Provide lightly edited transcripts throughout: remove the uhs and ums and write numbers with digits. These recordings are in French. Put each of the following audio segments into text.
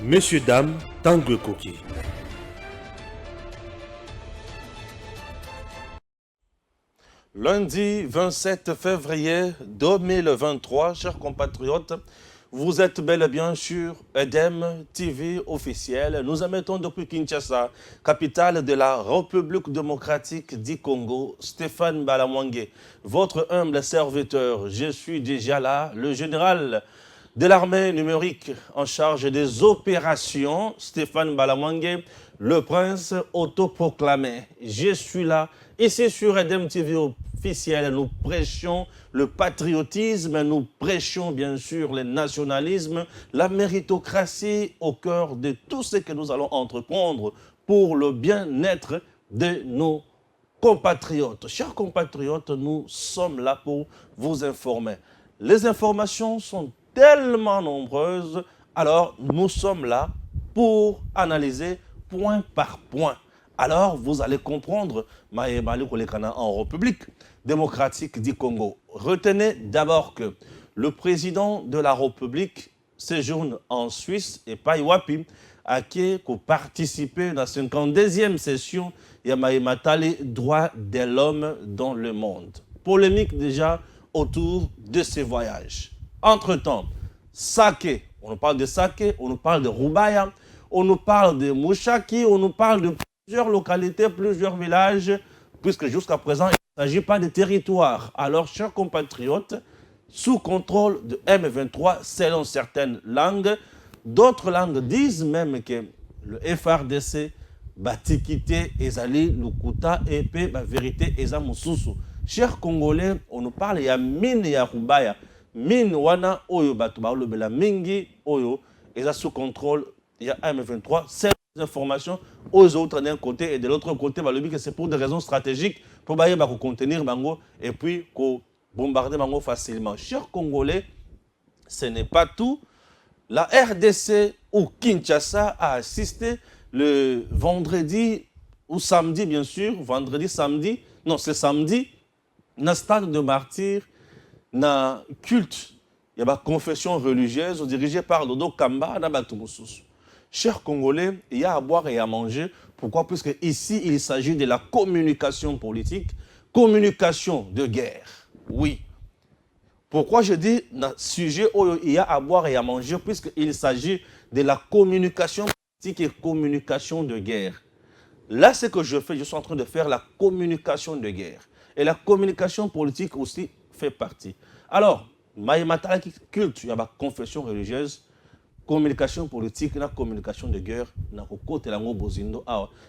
Messieurs, dames, Tangue Koki. Lundi 27 février 2023, chers compatriotes, vous êtes bel et bien sur EDEM TV officiel. Nous émettons depuis Kinshasa, capitale de la République démocratique du Congo, Stéphane Balamwangé, votre humble serviteur. Je suis déjà là, le général de l'armée numérique en charge des opérations, Stéphane Balamwangé, le prince autoproclamé. Je suis là, ici sur EDEM TV officiel, nous prêchons le patriotisme, nous prêchons bien sûr le nationalisme, la méritocratie au cœur de tout ce que nous allons entreprendre pour le bien-être de nos compatriotes. Chers compatriotes, nous sommes là pour vous informer. Les informations sont tellement nombreuses, alors nous sommes là pour analyser point par point. Alors vous allez comprendre, Maïmali Kolekana en République démocratique du Congo. Retenez d'abord que le président de la République séjourne en Suisse et Païwapi, à qui a participé à la 52e session Yamaïmatali droits de l'homme dans le monde. Polémique déjà autour de ces voyages. Entre-temps, Saké, on nous parle de Saké, on nous parle de Rubaya, on nous parle de Mouchaki, on nous parle de plusieurs localités, plusieurs villages, puisque jusqu'à présent, il ne s'agit pas de territoire. Alors, chers compatriotes, sous contrôle de M23, selon certaines langues, d'autres langues disent même que le FRDC Batikité, Ezali, Lukuta, Epé, la vérité, Ezamususu. Chers Congolais, on nous parle, il y a mine, il y a Rubaya. Mine, wana, oyo, batuba, le bela mingi, oyo, et sous contrôle, il y a M23. C'est des informations aux autres d'un côté et de l'autre côté, le but c'est pour des raisons stratégiques, pour contenir Bango et puis bombarder Bango facilement. Chers Congolais, ce n'est pas tout. La RDC ou Kinshasa a assisté le vendredi ou samedi, bien sûr, vendredi, samedi, non, c'est samedi, dans le stade de martyrs, dans le culte, il y a une confession religieuse dirigée par Dodo Kamba, dans Chers Congolais, il y a à boire et à manger. Pourquoi? Puisque ici, il s'agit de la communication politique, communication de guerre. Oui. Pourquoi je dis dans le sujet où il y a à boire et à manger? Puisqu'il s'agit de la communication politique et communication de guerre. Là, ce que je fais, je suis en train de faire la communication de guerre. Et la communication politique aussi fait partie. Alors, Maïmata culte, il y a la confession religieuse, communication politique, la communication de guerre,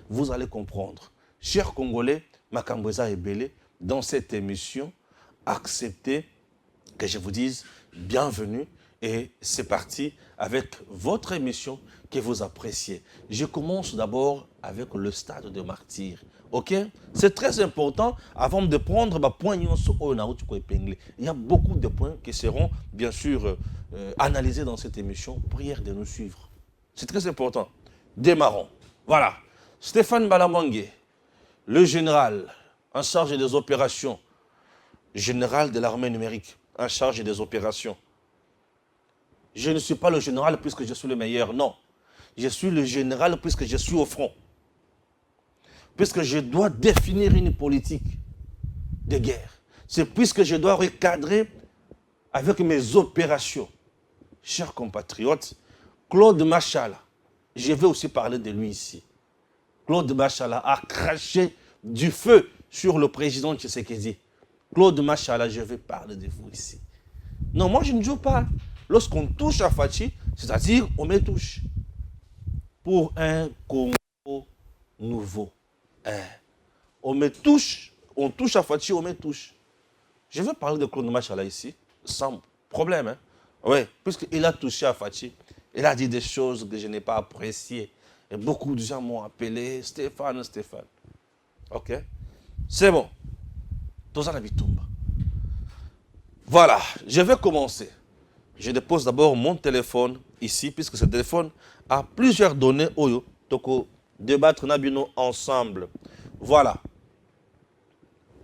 vous allez comprendre. Chers Congolais, Makambweza et Belé, dans cette émission, acceptez que je vous dise bienvenue et c'est parti avec votre émission que vous appréciez. Je commence d'abord avec le stade de martyrs. Ok? C'est très important avant de prendre ma point. Il y a beaucoup de points qui seront bien sûr analysés dans cette émission. Prière de nous suivre. C'est très important. Démarrons. Voilà. Stéphane Balamwangé, le général en charge des opérations, général de l'armée numérique en charge des opérations. Je ne suis pas le général puisque je suis le meilleur, non. Je suis le général puisque je suis au front. Puisque je dois définir une politique de guerre. C'est puisque je dois recadrer avec mes opérations. Chers compatriotes, Claude Machala, je vais aussi parler de lui ici. Claude Machala a craché du feu sur le président Tshisekedi. Claude Machala, je vais parler de vous ici. Non, moi je ne joue pas. Lorsqu'on touche à Fachi, c'est-à-dire on me touche. Pour un Congo nouveau. On me touche, on touche à Fachi, on me touche. Je vais parler de Claude Machala ici, sans problème. Hein? Oui, puisqu'il a touché à Fachi, il a dit des choses que je n'ai pas appréciées. Et beaucoup de gens m'ont appelé Stéphane. Ok? C'est bon. Voilà, je vais commencer. Je dépose d'abord mon téléphone ici, puisque ce téléphone a plusieurs données. Donc, débattre ensemble. Voilà.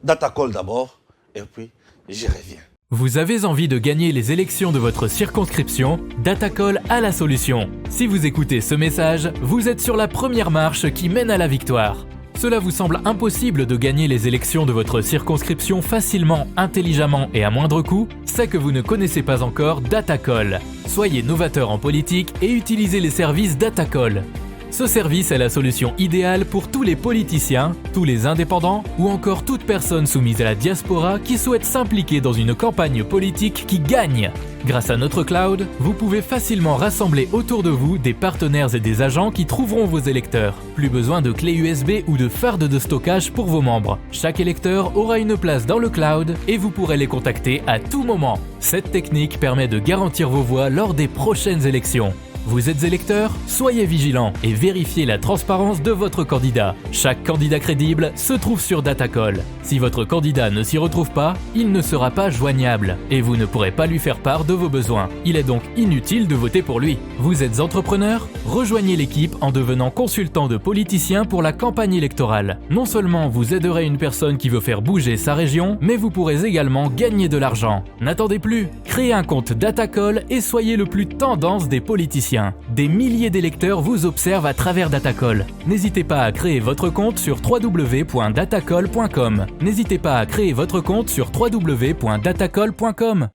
Data call d'abord, et puis je reviens. Vous avez envie de gagner les élections de votre circonscription? Datacall a la solution. Si vous écoutez ce message, vous êtes sur la première marche qui mène à la victoire. Cela vous semble impossible de gagner les élections de votre circonscription facilement, intelligemment et à moindre coût? C'est que vous ne connaissez pas encore Datacall. Soyez novateur en politique et utilisez les services Datacall. Ce service est la solution idéale pour tous les politiciens, tous les indépendants ou encore toute personne soumise à la diaspora qui souhaite s'impliquer dans une campagne politique qui gagne. Grâce à notre cloud, vous pouvez facilement rassembler autour de vous des partenaires et des agents qui trouveront vos électeurs. Plus besoin de clés USB ou de fardes de stockage pour vos membres. Chaque électeur aura une place dans le cloud et vous pourrez les contacter à tout moment. Cette technique permet de garantir vos voix lors des prochaines élections. Vous êtes électeur? Soyez vigilant et vérifiez la transparence de votre candidat. Chaque candidat crédible se trouve sur Datacall. Si votre candidat ne s'y retrouve pas, il ne sera pas joignable et vous ne pourrez pas lui faire part de vos besoins. Il est donc inutile de voter pour lui. Vous êtes entrepreneur? Rejoignez l'équipe en devenant consultant de politiciens pour la campagne électorale. Non seulement vous aiderez une personne qui veut faire bouger sa région, mais vous pourrez également gagner de l'argent. N'attendez plus, créez un compte Datacall et soyez le plus tendance des politiciens. Des milliers d'électeurs vous observent à travers Datacall. N'hésitez pas à créer votre compte sur www.datacall.com. N'hésitez pas à créer votre compte sur www.datacall.com.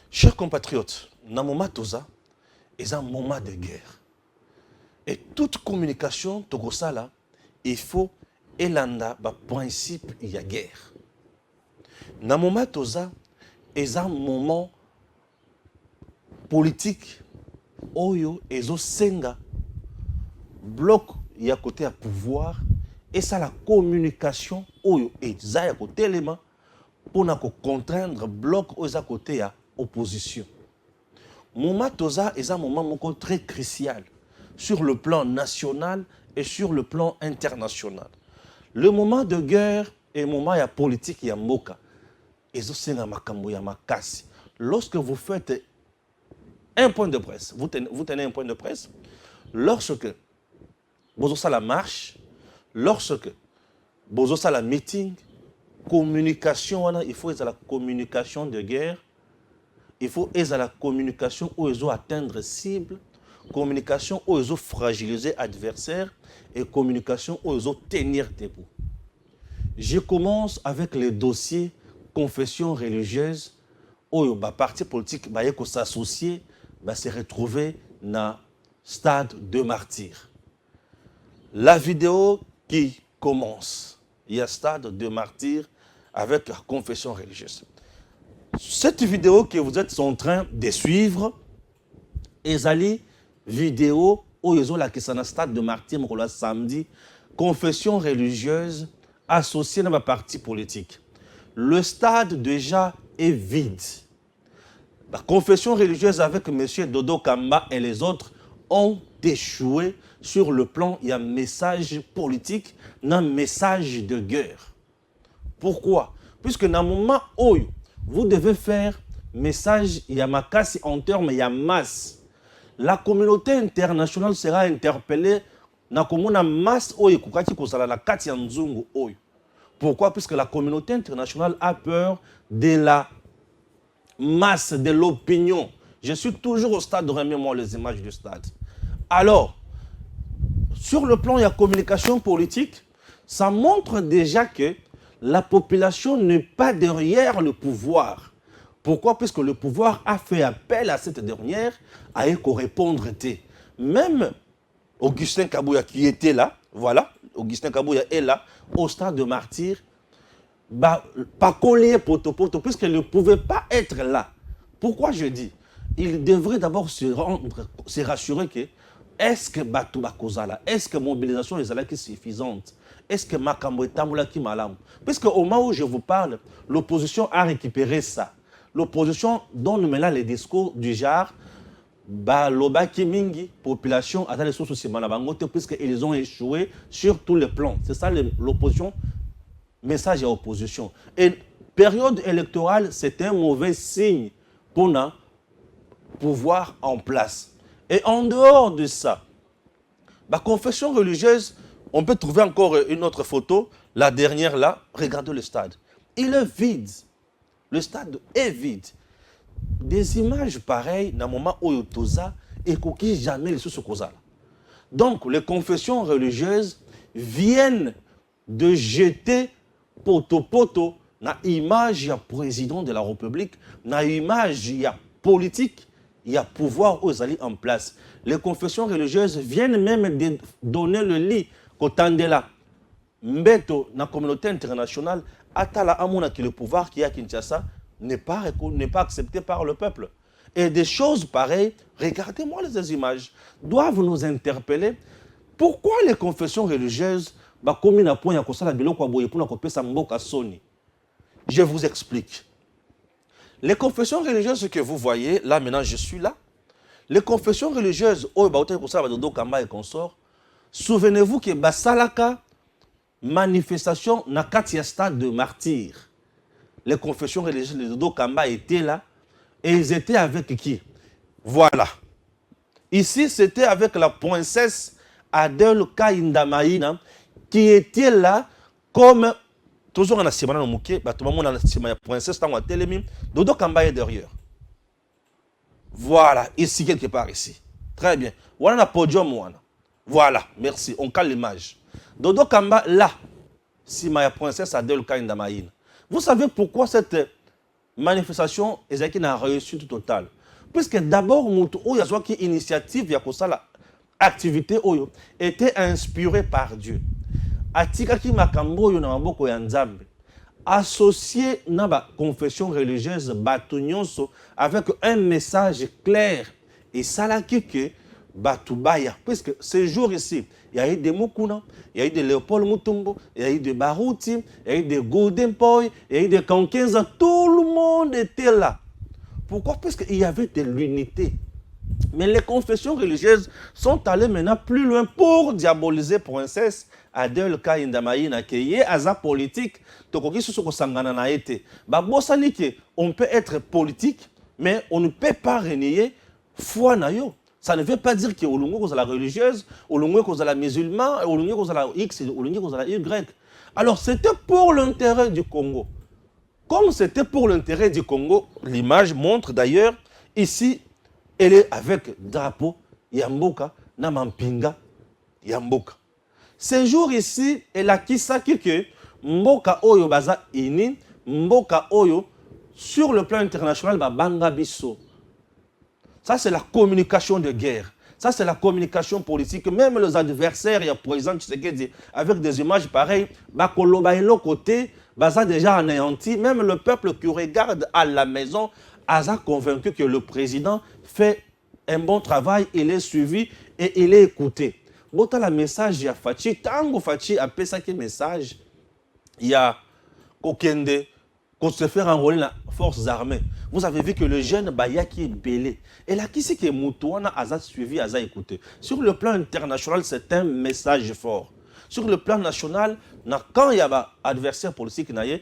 Chers compatriotes, dans le moment toza, c'est un moment de guerre. Et toute communication, là, il faut elanda ba principe il y a guerre. Dans le moment toza, c'est un moment politique oyo ezo senga bloc ya côté à pouvoir et ça la communication oyo eza ya côté élément pour na contraindre bloc aux à côté à opposition. Moment toza est un moment moko très crucial sur le plan national et sur le plan international. Le moment de guerre et le moment ya politique ya mboka ezo senga makambo ya makasi. Lorsque vous faites un point de presse, vous tenez un point de presse, lorsque vous avez la marche, lorsque vous avez la meeting, communication, il faut la communication de guerre, il faut la communication où ils ont atteindre cible, communication où ils ont fragiliser adversaire et communication où ils ont tenir debout. Je commence avec les dossiers confession religieuse où les partis politiques vont s'associer, va se retrouver dans le stade de martyr. La vidéo qui commence, il y a stade de martyr avec la confession religieuse. Cette vidéo que vous êtes en train de suivre, est la vidéo où ils ont la stade de martyr le samedi, confession religieuse associée à ma parti politique. Le stade déjà est vide. La confession religieuse avec M. Dodo Kamba et les autres ont échoué sur le plan, il y a un message politique, un message de guerre. Pourquoi? Puisque dans le moment où vous devez faire message, il y a makasi en termes, il y a masse. La communauté internationale sera interpellée dans la masse où il y a la kati nzungu. Pourquoi? Puisque la communauté internationale a peur de la masse, de l'opinion. Je suis toujours au stade de remettre les images du stade. Alors, sur le plan de la communication politique, ça montre déjà que la population n'est pas derrière le pouvoir. Pourquoi? Puisque le pouvoir a fait appel à cette dernière à répondre. Même Augustin Kabouya qui était là, voilà, Augustin Kabouya est là, au stade de martyr, pas collé poto, puisqu'il ne pouvait pas être là. Pourquoi je dis? Il devrait d'abord se rassurer que est-ce que Batou Bakozala, est-ce que mobilisation est suffisante? Est-ce que Makambo est Tamoulaki Malam? Puisque au moment où je vous parle, l'opposition a récupéré ça. L'opposition donne maintenant les discours du genre Lobaki Mingi, population, à les sources aussi puisqu'ils ont échoué sur tous les plans. C'est ça l'opposition. Message à opposition. Et période électorale, c'est un mauvais signe pour le pouvoir en place. Et en dehors de ça, la confession religieuse, on peut trouver encore une autre photo, la dernière là, regardez le stade. Il est vide. Le stade est vide. Des images pareilles, dans le moment où Toza et qui jamais les sous là. Donc, les confessions religieuses viennent de jeter poto na image du président de la République, na image du politique, il y a pouvoir aux alliés en place. Les confessions religieuses viennent même de donner le lit qu'au Tandela. Mbeto, dans la communauté internationale, Atala Amona qui le pouvoir qui est à Kinshasa n'est pas accepté par le peuple. Et des choses pareilles, regardez-moi les images, doivent nous interpeller. Pourquoi les confessions religieuses, je vous explique. Les confessions religieuses que vous voyez, là maintenant je suis là, les confessions religieuses, souvenez-vous que Basalaka, manifestation na katia stade de martyrs. Les confessions religieuses de Dodo Kamba étaient là et ils étaient avec qui? Voilà. Ici, c'était avec la princesse Adèle Kaindamaïna qui était là comme toujours en Asimana Mouké, tout le monde en Asimana princesse dans la télé, Dodo Kamba est derrière. Voilà, ici quelque part ici. Très bien. Voilà le podium. Voilà, merci. On cale l'image. Dodo Kamba, là, si ma princesse Adèle Kaindamaïna. Vous savez pourquoi cette manifestation est une réussite totale? Puisque d'abord, l'initiative, l'activité était inspirée par Dieu. Atikaki makambo yo na maboko ya Nzambe. Associé na ba confession religieuse batunyonso avec un message clair et salaki que Batubaya, puisque ce jour ici, il y a eu des Mukuna, il y a eu de Léopold Mutombo, il y a eu de Barouti, il y a eu de Golden Boy, il y a eu de Kankenza, tout le monde était là. Pourquoi? Parce qu'il y avait de l'unité. Mais les confessions religieuses sont allées maintenant plus loin pour diaboliser princesse Adèle Kaindamaïna, qui est à sa politique, on peut être politique, mais on ne peut pas renier foi nayo. Ça ne veut pas dire que Olungo cause la religieuse, Olungo cause la musulman, Olungo cause la X, Olungo cause la Y. Alors c'était pour l'intérêt du Congo. Comme c'était pour l'intérêt du Congo, l'image montre d'ailleurs, ici, elle est avec drapeau, Yamboka, Namampinga, Yamboka. Ce jour ici, elle a kisaki que Mboka Oyo Baza Ini, Mboka Oyo, sur le plan international, Banga Bisso. Ça, c'est la communication de guerre. Ça, c'est la communication politique. Même les adversaires, il y a président Tshisekedi, avec des images pareilles, Bakolobaïlo côté, Baza déjà anéanti. Même le peuple qui regarde à la maison, a convaincu que le président fait un bon travail, il est suivi et il est écouté. Bota la message, il y a Fachi. Tango Fachi a fait ça qui message. Il y a Kokende, qu'on se fait enrôler dans les forces armées. Vous avez vu que le jeune Bayaki est belé. Et là, qui c'est que Moutouana a suivi, a écouté? Sur le plan international, c'est un message fort. Sur le plan national, quand il y a un adversaire politique, il y a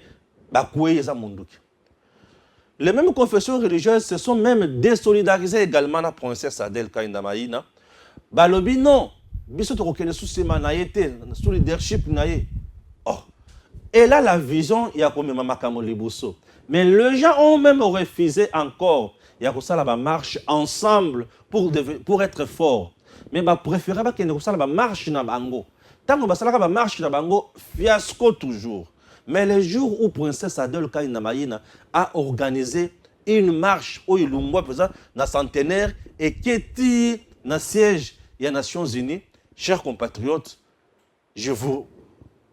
les mêmes confessions religieuses se sont même désolidarisées également la princesse Adèle Kaindamaïna. Balobi non, biso to kokene sous semanaïté, sous leadership naïe. Oh. Et là la vision il y a comme Mama Kamolibuso. Mais les gens ont même refusé encore. Il y a comme ça la marche ensemble pour être fort. Mais bah préférer pas qu'il y ait comme ça la marche na bango. Tant que bah ça la marche na bango fiasco toujours. Mais le jour où princesse Adèle Kaindamaïna a organisé une marche au Ilumbo, dans le centenaire, et qui est dans le siège des Nations Unies, chers compatriotes, je vous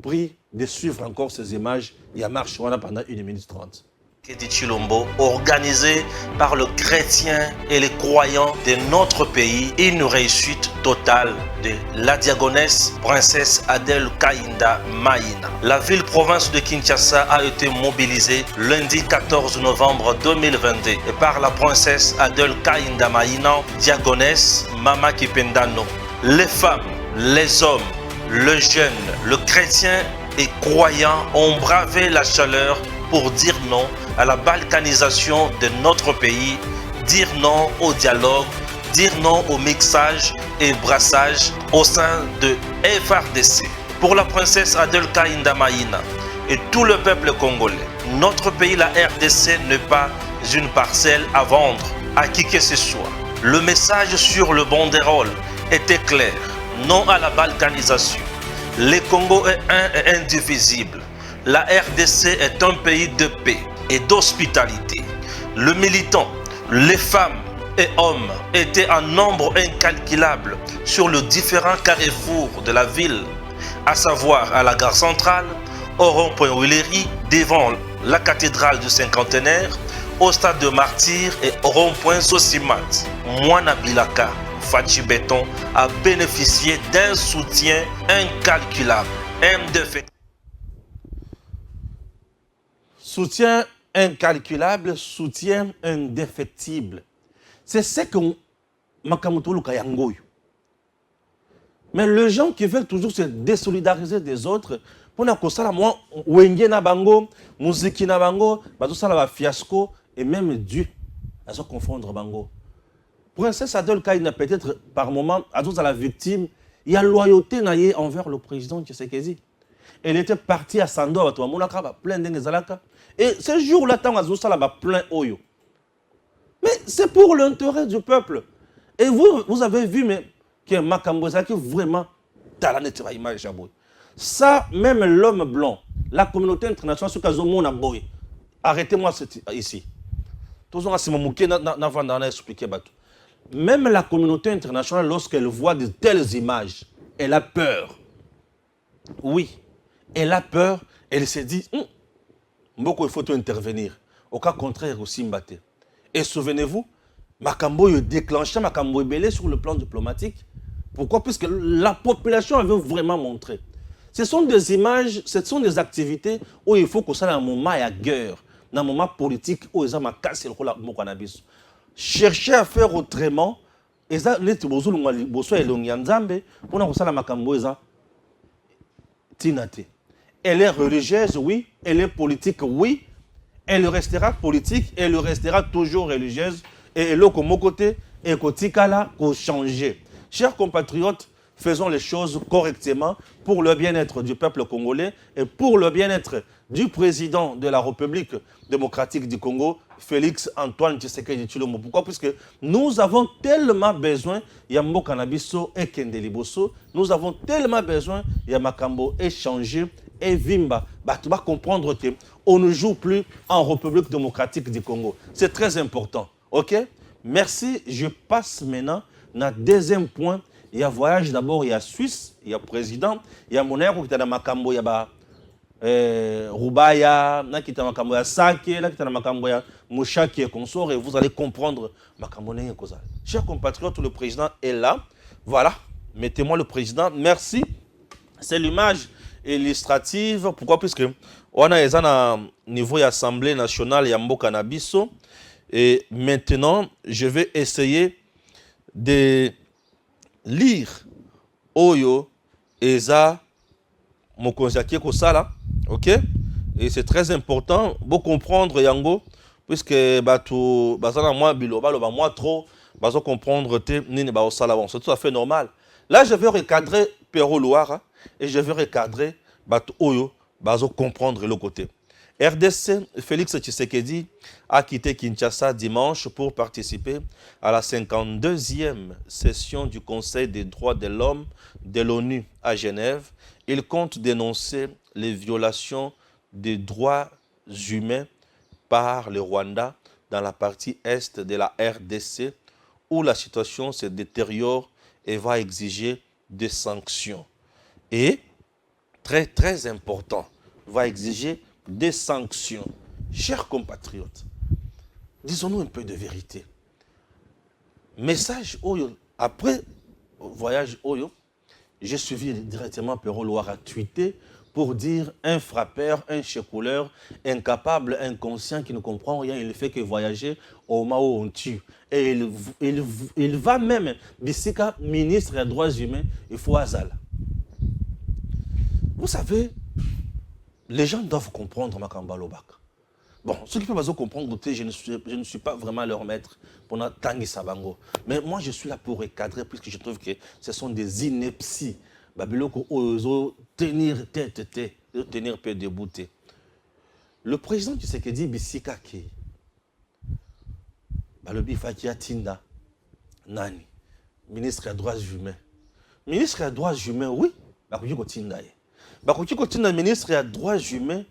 prie de suivre encore ces images. Il y a marche pendant 1 minute 30. Kedi Chilombo, organisé par le chrétien et les croyants de notre pays, une réussite totale de la diagonesse princesse Adèle Kaindamaïna. La ville-province de Kinshasa a été mobilisée lundi 14 novembre 2022 et par la princesse Adèle Kaindamaïna, diagonesse Mama Kipendano. Les femmes, les hommes, le jeune, le chrétien et croyants ont bravé la chaleur pour dire non à la balkanisation de notre pays, dire non au dialogue, dire non au mixage et brassage au sein de FRDC. Pour la princesse Adèle Kaindamaïna et tout le peuple congolais, Notre pays, la RDC, n'est pas une parcelle à vendre à qui que ce soit. Le message sur le banderole était clair. Non à la balkanisation. Le Congo est un et indivisible. La RDC est un pays de paix et d'hospitalité. Le militant, les femmes et hommes étaient en nombre incalculable sur les différents carrefours de la ville, à savoir à la gare centrale, au rond-point Willery, devant la cathédrale du cinquantenaire, au stade de Martyrs et au rond-point Sosimat. Mwana Bilaka, Fachi Béton a bénéficié d'un soutien incalculable. Soutien incalculable, soutien indéfectible. C'est ce que Makamoto Lukayangoy. Mais les gens qui veulent toujours se désolidariser des autres, pour nous ça moi wenge na bango, musique na bango, bazo ça la fiasco et même Dieu à se confondre bango. Princesse Adel Kaina peut-être par moment à la victime, il y a loyauté naïe envers le président Tshisekedi. Elle était partie à Sando à toi monaka plein d'engezalaka et ce jour-là tant à ça là plein oyo. Mais c'est pour l'intérêt du peuple. Et vous avez vu mais que Makamboza qui vraiment talané ta image à boy. Ça, même l'homme blanc, la communauté internationale, ce cas où on boy. Arrêtez-moi ici. Toujours à ce moment où expliquer. Même la communauté internationale, lorsqu'elle voit de telles images, elle a peur. Oui, elle a peur. Elle se dit, beaucoup il faut intervenir. Au cas contraire, aussi mbaté. Et souvenez-vous, Makambo a déclenché Makambo Belé sur le plan diplomatique. Pourquoi? Puisque la population avait vraiment montré. Ce sont des images, ce sont des activités où il faut que ça ait un moment à guerre, un moment politique où ils ont cassé le rôle de cannabis. Chercher à faire autrement, ils ont les besoins et l'onyanzambe pour que ça Makambo tinate. Elle est religieuse, oui. Elle est politique, oui. Elle restera politique, elle restera toujours religieuse. Et elle est mon côté, et kotikala ko changer. Chers compatriotes, faisons les choses correctement pour le bien-être du peuple congolais et pour le bien-être du président de la République démocratique du Congo, Félix Antoine Tshisekedi Tshilombo. Pourquoi? Parce que nous avons tellement besoin, Yambo Cannabiso et Kendeliboso, nous avons tellement besoin, Yamakambo échanger et Vimba. Tu vas comprendre qu'on ne joue plus en République démocratique du Congo. C'est très important. OK? Merci. Je passe maintenant dans le deuxième point. Il y a voyage d'abord, il y a Suisse, il y a président, il y a Monère qui est dans Makambo, il y a Rubaya, qui est dans Makambo, il y a Sake, qui est dans Makambo, il y a Moucha qui est consort, et vous allez comprendre Makambo. Chers compatriotes, le président est là. Voilà, mettez-moi le président. Merci. C'est l'image illustrative. Pourquoi? Puisque on a un niveau de l'Assemblée nationale, il y a Mbo Cannabiso. Et maintenant, je vais essayer de lire Oyo Eza Mokonjaki Kosala. Ok? Et c'est très important de comprendre Yango, puisque moi, moi trop, comprendre c'est tout à fait normal. Là, je vais recadrer Perro Loire et je vais recadrer Oyo, comprendre le côté. RDC, Félix Tshisekedi a quitté Kinshasa dimanche pour participer à la 52e session du Conseil des droits de l'homme de l'ONU à Genève. Il compte dénoncer les violations des droits humains par le Rwanda dans la partie est de la RDC où la situation se détériore et va exiger des sanctions. Et, très très important, va exiger des sanctions. Chers compatriotes, disons-nous un peu de vérité. Message Oyo, après voyage Oyo, j'ai suivi directement Perro Loire à tweeter pour dire un frappeur, un checouleur, incapable, inconscient, qui ne comprend rien, il ne fait que voyager au moment où on tue. Et il va même, Bissika, ministre des droits humains, il faut Azal. Vous savez, les gens doivent comprendre Makamba Lobak. Bon, ceux qui peuvent comprendre, je ne suis pas vraiment leur maître pour Tangi Sabango. Mais moi, je suis là pour recadrer, puisque je trouve que ce sont des inepties. Babiloko ozo tenir tête, tenir peu debout. Le président Tshisekedi bisika ki balobi faki atinda nani ministre des droits humains. Ministre des droits humains, oui, bakoki kotinda ye. Bakoki kotinda ministre des droits humains,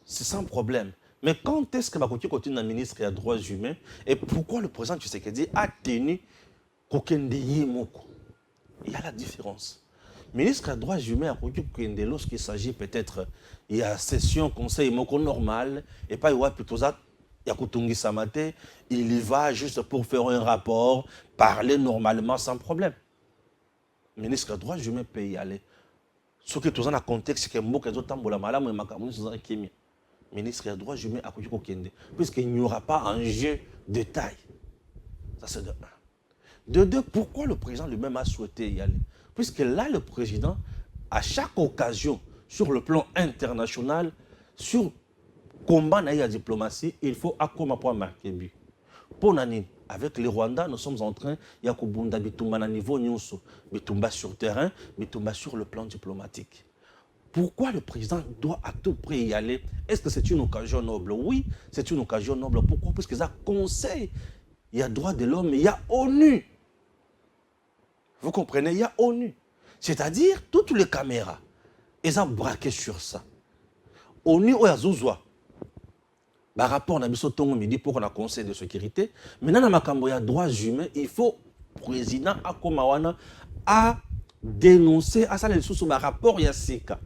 c'est sans problème. Mais quand est-ce que bakoki kotinda ministre des droits humains et pourquoi le président Tshisekedi a tenu kokende ye moko? Il y a la différence. Ministre des droits humains a kokende lorsqu'il s'agit peut-être il y a session conseil moko normal et pas il y a plutôt ça. Il y va juste pour faire un rapport, parler normalement sans problème. Le ministre des droits humains peut y aller. Ce qui est dans le contexte, c'est que le ministre des droits humains a dit puisqu'il n'y aura pas un jeu de taille. Ça, c'est de un. De deux, pourquoi le président lui-même a souhaité y aller? Puisque là, le président, à chaque occasion, sur le plan international, sur combat dans la diplomatie, il faut à marquer but. Pour Nani, avec les Rwandais, nous sommes en train de faire bitumba niveau nyonso, bitumba sur terrain, bitumba sur le plan diplomatique. Pourquoi le président doit à tout prix y aller? Est-ce que c'est une occasion noble? Oui, c'est une occasion noble. Pourquoi? Parce qu'il y a conseil, il y a droit de l'homme, il y a ONU. Vous comprenez? Il y a ONU. C'est-à-dire, toutes les caméras, elles ont braqué sur ça. ONU ou Azouzwa. Par rapport à Bisotongo Midi pour un conseil de sécurité, maintenant, il y a droits humains, il faut le président Akomawana a dénoncé à ça les sous par rapport à Sika.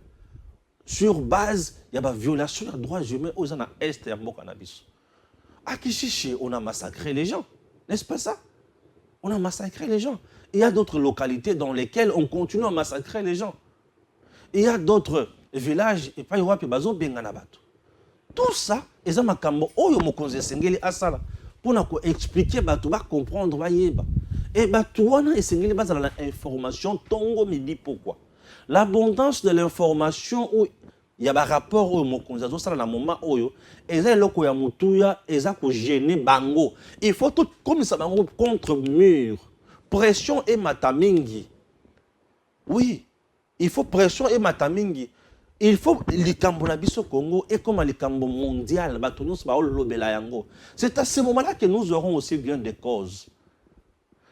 Sur base, il y a une violation des droits humains aux en Est et à Mokanabis. À Kishichi, on a massacré les gens, n'est-ce pas ça? On a massacré les gens. Il y a d'autres localités dans lesquelles on continue à massacrer les gens. Il y a d'autres villages, et pas y avoir Bazo Benganabato. Tout ça, et ça m'a cambo, oh yo mokonze sengeli asala, pour nous expliquer, bah tu vas comprendre, bah yeba. Et bah toi na sengeli base dans l'information, tongo me dit pourquoi. L'abondance de l'information où il y a un rapport au mokonze ça dans le moment où et ça loko ya mutuya, et ça ko gêner bango. Il faut tout comme ça bango contre mur, pression et matamingi. Oui, il faut pression et matamingi. Il faut les Cambonabiso Congo et comme les Cambo mondial, c'est à ce moment-là que nous aurons aussi bien des causes.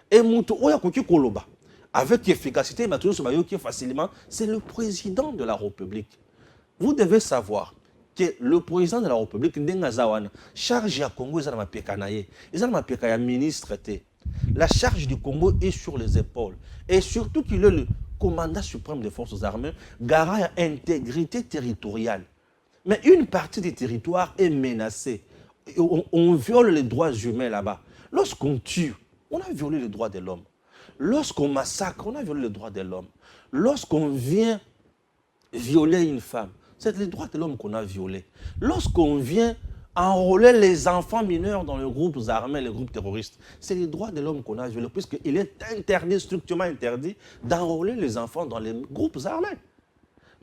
Et avec efficacité, facilement, c'est le président de la République. Vous devez savoir que le président de la République, charge à Congo, ministre. La charge du Congo est sur les épaules. Et surtout qu'il est le commandant suprême des forces armées, garant intégrité territoriale. Mais une partie du territoire est menacée. On viole les droits humains là-bas. Lorsqu'on tue, on a violé les droits de l'homme. Lorsqu'on massacre, on a violé les droits de l'homme. Lorsqu'on vient violer une femme, c'est les droits de l'homme qu'on a violés. Lorsqu'on vient enrôler les enfants mineurs dans les groupes armés, les groupes terroristes, c'est les droits de l'homme qu'on a violés, puisqu'il est interdit, strictement interdit, d'enrôler les enfants dans les groupes armés.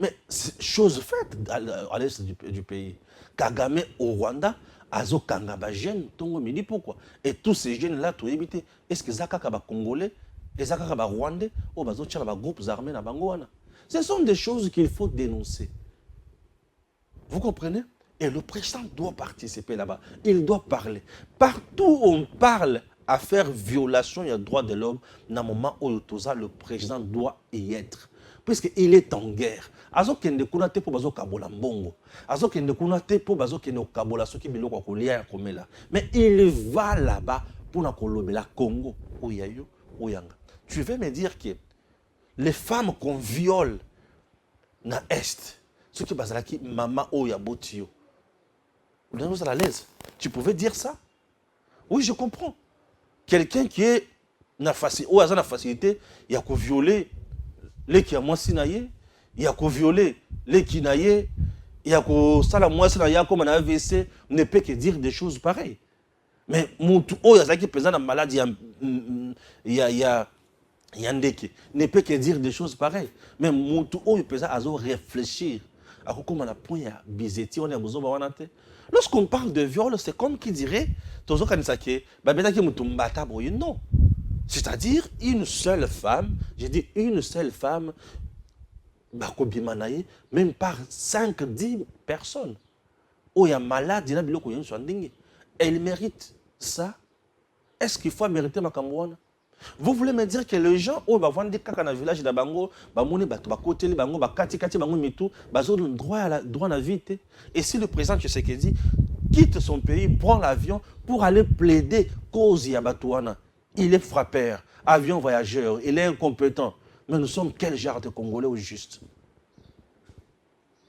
Mais c'est chose faite à l'est du pays. Kagame au Rwanda, Azo Kangaba jeune, Tongo me dit pourquoi. Et tous ces jeunes-là, tout éviter. Est-ce que Zaka ba Congolais, et Zaka ba Rwandais, ou Bazo Tchaba groupes armés na Bangoana? Ce sont des choses qu'il faut dénoncer. Vous comprenez? Et le président doit participer là-bas. Il doit parler. Partout où on parle à faire violation des droits de l'homme, dans le moment où le président doit y être. Puisqu'il est en guerre. Azo kende kuna te po bazo kabola mbongo. Azo kende kuna te po bazo kende kabola soki biloko kolia ya komela. Mais il va là-bas pour na kolobela Congo oyayo oyanga. Tu veux me dire que les femmes qu'on viole na Est, ceux qui bazalaki mama oya botio. Vous êtes à l'aise. Tu pouvais dire ça? Oui, je comprends. Quelqu'un qui est na facilité, il y a qu'à violer les qui a moins sinaye, il y a qu'à violer les qui naye, il y a qu'à sala moins sinaye comme un AVC, ne peut que dire des choses pareilles. Mais mon il y a qui présent dans la maladie, il y a ndeke, ne peut que dire des choses pareilles. Mais mon il peut réfléchir. À comment on a point à bizeti, on a besoin de wanate. Lorsqu'on parle de viol, c'est comme qui dirait, non. C'est-à-dire une seule femme, j'ai dit une seule femme, même par 5-10 personnes. Oh, il y a malade, il y a biloko yen so ndenge. Elle mérite ça. Est-ce qu'il faut mériter ma Cambouana? Vous voulez me dire que les gens, oh, bah, vendre des caca dans le village de Bango, bah, moni, bah, côté, bango, bah, kati, bango, mitou, bah, ils ont droit à la vie. Et si le président Tshisekedi quitte son pays, prend l'avion pour aller plaider cause Yabatouana, il est frappeur, avion voyageur, il est incompétent. Mais nous sommes quel genre de Congolais au juste?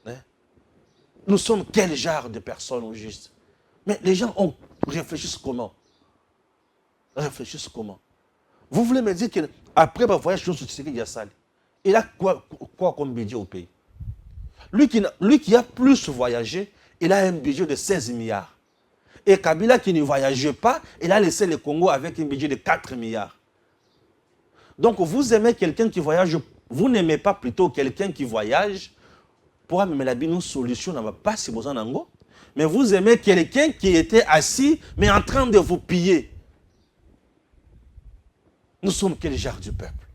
Hein? Nous sommes quel genre de personnes au juste? Mais les gens réfléchissent comment? Réfléchissent comment? Vous voulez me dire qu'après le voyage, il a quoi comme budget au pays? Lui qui a plus voyagé, il a un budget de 16 milliards. Et Kabila qui ne voyageait pas, il a laissé le Congo avec un budget de 4 milliards. Donc vous aimez quelqu'un qui voyage, vous n'aimez pas plutôt quelqu'un qui voyage pour amener une solution, n'a pas si besoin d'ango. Mais vous aimez quelqu'un qui était assis, mais en train de vous piller. Nous sommes quel genre du peuple?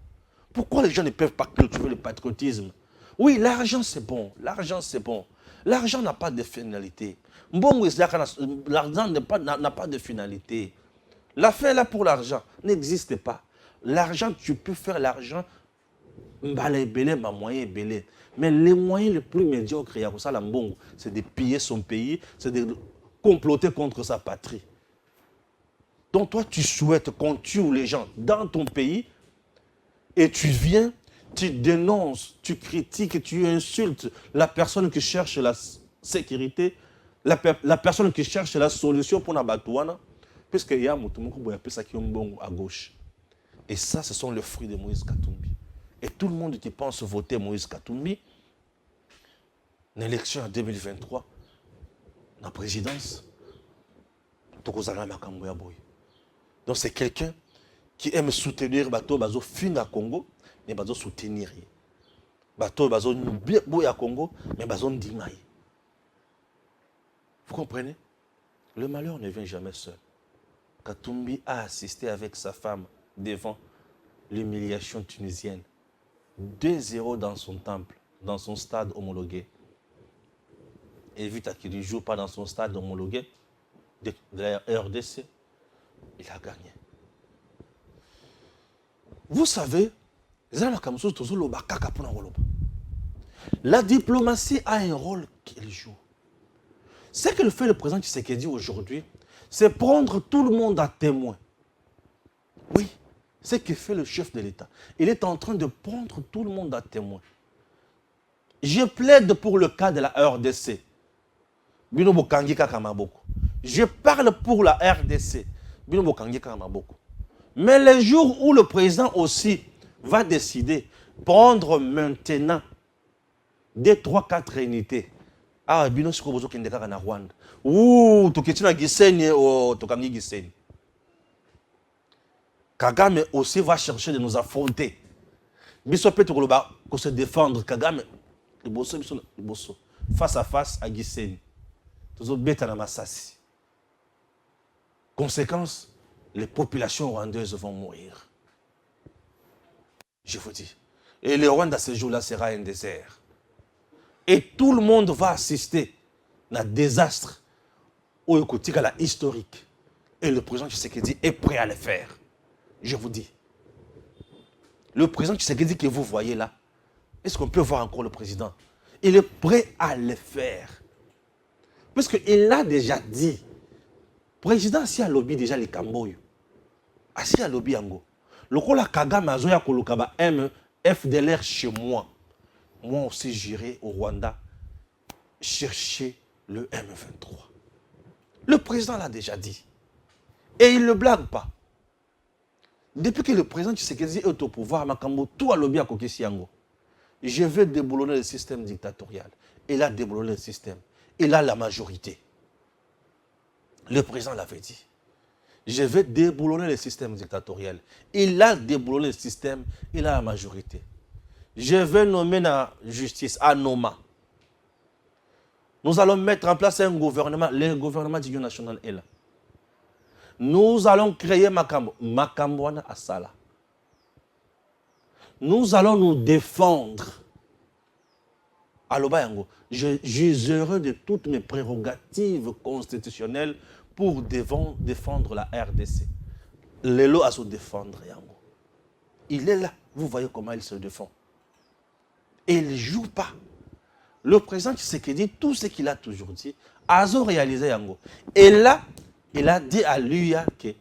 Pourquoi les gens ne peuvent pas cultiver le patriotisme? Oui, l'argent c'est bon, l'argent c'est bon. L'argent n'a pas de finalité. L'argent n'a pas de finalité. L'affaire là pour l'argent n'existe pas. L'argent, tu peux faire l'argent, mais les moyens les plus médiocres, c'est de piller son pays, c'est de comploter contre sa patrie. Donc toi, tu souhaites qu'on tue les gens dans ton pays et tu viens, tu dénonces, tu critiques, tu insultes la personne qui cherche la sécurité, la personne qui cherche la solution pour Nabatouana, puisqu'il y a un à gauche. Et ça, ce sont les fruits de Moïse Katumbi. Et tout le monde qui pense voter Moïse Katumbi, une élection en 2023, la présidence, donc c'est quelqu'un qui aime soutenir Bato Bazo Finga Congo, mais Bazo soutenir. Bato Bazo Boya Congo, mais Bazo Ndimaï. Vous comprenez? Le malheur ne vient jamais seul. Katumbi a assisté avec sa femme devant l'humiliation tunisienne. 2-0 dans son temple, dans son stade homologué. Et vu qu'il ne joue pas dans son stade homologué de la RDC, il a gagné. Vous savez, la diplomatie a un rôle qu'il joue. Ce que fait le président Tshisekedi aujourd'hui, c'est prendre tout le monde à témoin. Oui, c'est ce que fait le chef de l'État. Il est en train de prendre tout le monde à témoin. Je plaide pour le cas de la RDC. Je parle pour la RDC. Mais les jours où le président aussi va décider de prendre maintenant 2, 3, 4 unités. Ah, bino siko bozo kende kaka na Rwanda. Ouh, toketi na Gisenyi o tokangi Gisenyi. Kagame aussi va chercher de nous affronter. Biso peut se défendre. Kagame, face à face à Gisenyi. Tozo beta na Masasi. Conséquence, les populations rwandaises vont mourir. Je vous dis. Et le Rwanda, ce jour-là, sera un désert. Et tout le monde va assister à un désastre historique. Et le président Tshisekedi est prêt à le faire. Je vous dis. Le président Tshisekedi que vous voyez là, est-ce qu'on peut voir encore le président? Il est prêt à le faire. Parce qu'il l'a déjà dit. Président, si a lobby déjà les Camboyo. Si a lobby Ango. Le Kola Kagame Azoya Kolokaba M FDLR chez moi. Moi aussi, j'irai au Rwanda chercher le M23. Le président l'a déjà dit. Et il ne le blague pas. Depuis que le président Tshisekedi est au pouvoir, Makambo, tout a lobby à Kokesiango. Je vais déboulonner le système dictatorial. Il a déboulonné le système. Il a la majorité. Le président l'avait dit. Je vais déboulonner le système dictatorial. Il a déboulonné le système. Il a la majorité. Je vais nommer la justice à Noma. Nous allons mettre en place un gouvernement. Le gouvernement d'union nationale est là. Nous allons créer Makambouana Asala. Nous allons nous défendre. aloba yango, j'userai de toutes mes prérogatives constitutionnelles pour défendre la RDC. Lelo a se défendre yango. Il est là, vous voyez comment il se défend. Et il ne joue pas. Le président Tshisekedi, tout ce qu'il a toujours dit, a réalisé yango. Et là, il a dit à l'UIA que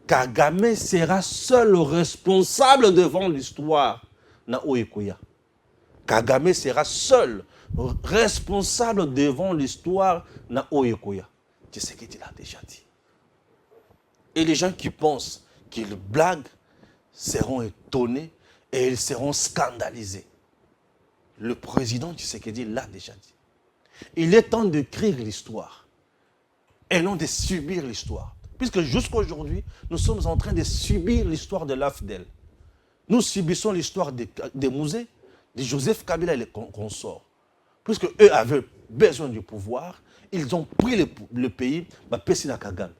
Kagame sera seul responsable devant l'histoire na Oikoya. Kagame sera seul responsable devant l'histoire na Oikoya. C'est ce qu'il a déjà dit. Et les gens qui pensent qu'il blague seront étonnés et ils seront scandalisés. Le président Tshisekedi l'a déjà dit. Il est temps d'écrire l'histoire et non de subir l'histoire. Puisque jusqu'aujourd'hui, nous sommes en train de subir l'histoire de l'AFDEL. Nous subissons l'histoire des musées, de Joseph Kabila et les consorts. Puisque eux avaient besoin du pouvoir, ils ont pris le pays, Pessina Kagame.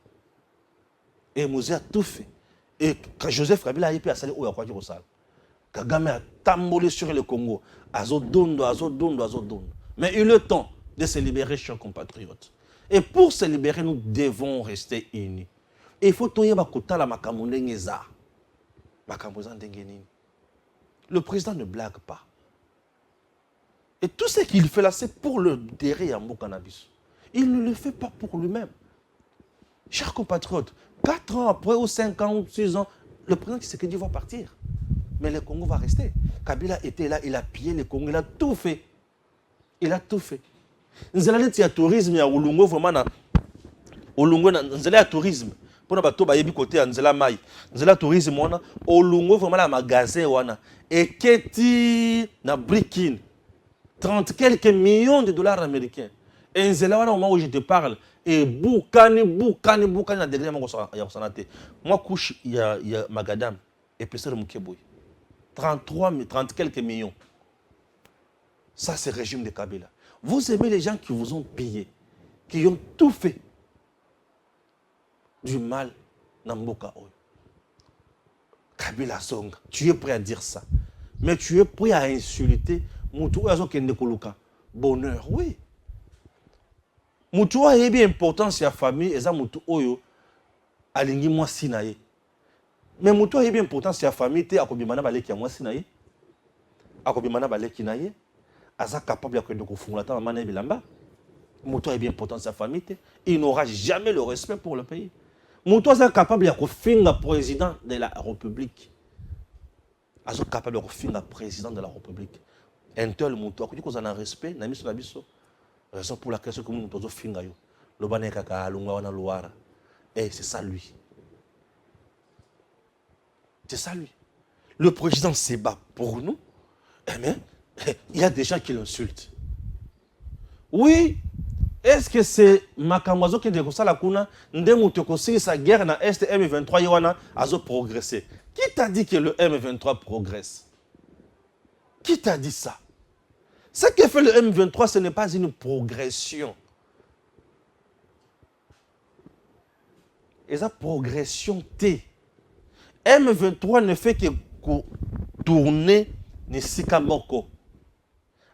Et Musée a tout fait. Et quand Joseph Kabila a pu assaler où il a quoi ça. Kagame a tambolé sur le Congo. Azodondo. Mais il est le temps de se libérer, chers compatriotes. Et pour se libérer, nous devons rester unis. Et il faut que le président ne blague pas. Et tout ce qu'il fait là, c'est pour le derrière Yambo Cannabis. Il ne le fait pas pour lui-même. Chers compatriotes, 4 ans après, ou 5 ans, ou 6 ans, le président Tshisekedi va partir. Mais le Congo va rester. Kabila était là, il a pillé le Congo, il a tout fait. Il a tout fait. Nous allons dire tourisme, il y a Olungo vraiment. Olungo, nous allons tourisme. Pour nous battre, il y a côté Anzela Mai. Nous allons tourisme, Olungo vraiment la magasin wana. Et qu'est-il na Brikin 30 quelques millions de dollars américains. Et nous allons au moment où je te parle. Et boukani na derrière moi couche il y a Magadam et puis c'est le Mukeboy. 30 quelques millions. Ça c'est le régime de Kabila. Vous aimez les gens qui vous ont pillé, qui ont tout fait du mal dans Mboka Oyo. Kabila Song, tu es prêt à dire ça. Mais tu es prêt à insulter Moutou Azo Kendekoluka. Bonheur, oui. Moutou a bien important sur la famille et ça Moutou Oyo alingi moi sinaye. Mais Moutou a bien important sur la famille te akobimana baleki ya moi sinaye. Akobimana baleki naye. Aza capable de confondre la maman et bilamba. Moutou est bien important sa famille. Il n'aura jamais le respect pour le pays. Moutou est capable de faire président de la République. Aza capable de faire président de la République. Un tel Moutou, quand on a un respect, n'a mis sur la biso. Raison pour laquelle nous avons fait le bané kaka lunga wana luara. Et c'est ça lui. C'est ça lui. Le président se bat pour nous. Mais il y a des gens qui l'insultent. Oui, est-ce que c'est Makamwazo qui est de la Kuna, Ndemutokossi, sa guerre dans Est M23 Yowana a progressé? Qui t'a dit que le M23 progresse? Qui t'a dit ça? Ce que fait le M23, ce n'est pas une progression. Et sa progression T. M23 ne fait que tourner ni Sikamoko.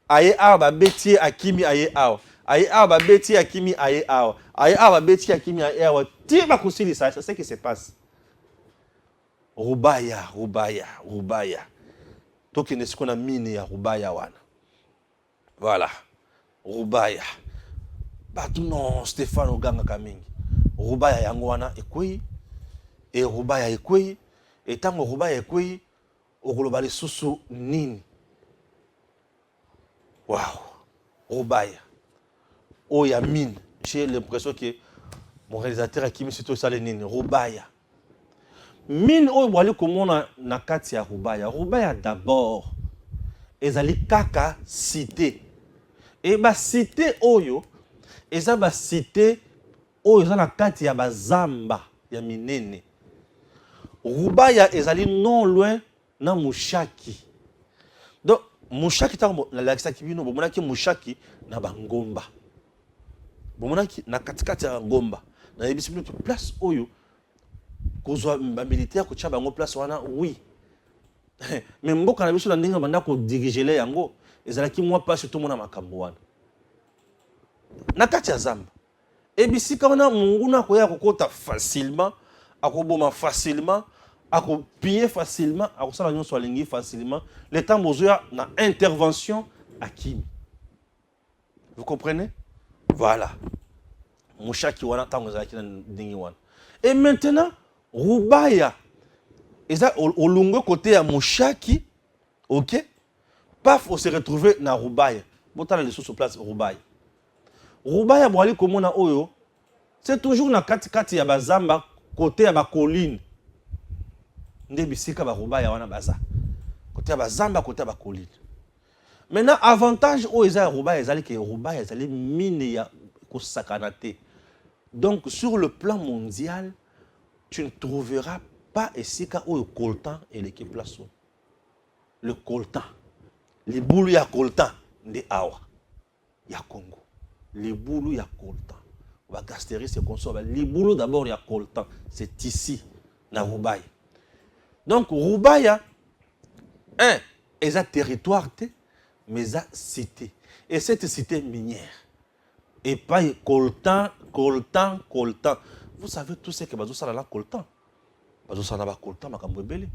Aye ba beti akimi aye awa. Aye ba beti akimi aye awa. Aye ba beti akimi aye awa. Ti ba kusili ça, c'est ce qui se passe. Rubaya. Toki ne sikona mine ya Rubaya wana. Voilà. Rubaya. Batu non Stéphane Oganga Kamingi. Rubaya yango wana ekoi. Et Rubaya ekoi. Et tango Rubaya ekoi. Okolobali susu nini. Waouh, Rubaya. Oh, il y a mine. J'ai l'impression que mon réalisateur a qui me surtout ça les nini. Rubaya. Mine, oh, voilà comment on a kati ya Rubaya. Rubaya d'abord. Ezali kaka cité. Et ba cité oyo. Eza ba cité oyo eza na kati ya bazamba ya minene. Rubaya ezali non loin na Mushaki. Donc Mushaki na lakisa kibino bomonaki Mushaki na bangomba. Bomonaki na katikati ya ngomba. Na yebisi bino place oyo kozwa militaire ko tshaba ngo place wana oui. Mais mboka na biso na ndinga banda ko diriger yango ezalaki mwa pasi tomona makambo wana na kati ya zamba et bisika wana munguna akoya kokota facilement akoboma facilement akopiller facilement akosala nyonso alingi facilement le temps bozoya na intervention akimi. Vous comprenez? Voilà. Mushaki wana tango ezalaki na ndingi wana. Et maintenant Rubaya eza olungo côté ya Mushaki, OK? Paf, on se retrouver na Rubaya. Botala les sous place Rubaya. Rubaya boali komona oyo, c'est toujours na kati ya bazamba côté ya ba colline. Nde bisika ba Rubaya wana baza. Côté ya bazamba côté ya ba colline. Maintenant avantage o eza Rubaya ezali ke Rubaya ezali mine ya ko sakanate. Donc sur le plan mondial, tu ne trouveras pas esika oyo coltan et l'équipe place. Le coltan. Les boulous ya coltan de awa. Ya Congo. Les boulous ya coltan. On va gastérer ces consoles. Les boulous d'abord ya coltan. C'est ici, na Rubaya. Donc Rubaya, est un territoire, mais a cité. Et cette cité minière. Et pas coltan. Vous savez tout ce que Bazou Salala coltan. Bazou Salala coltan, Makambouébélé.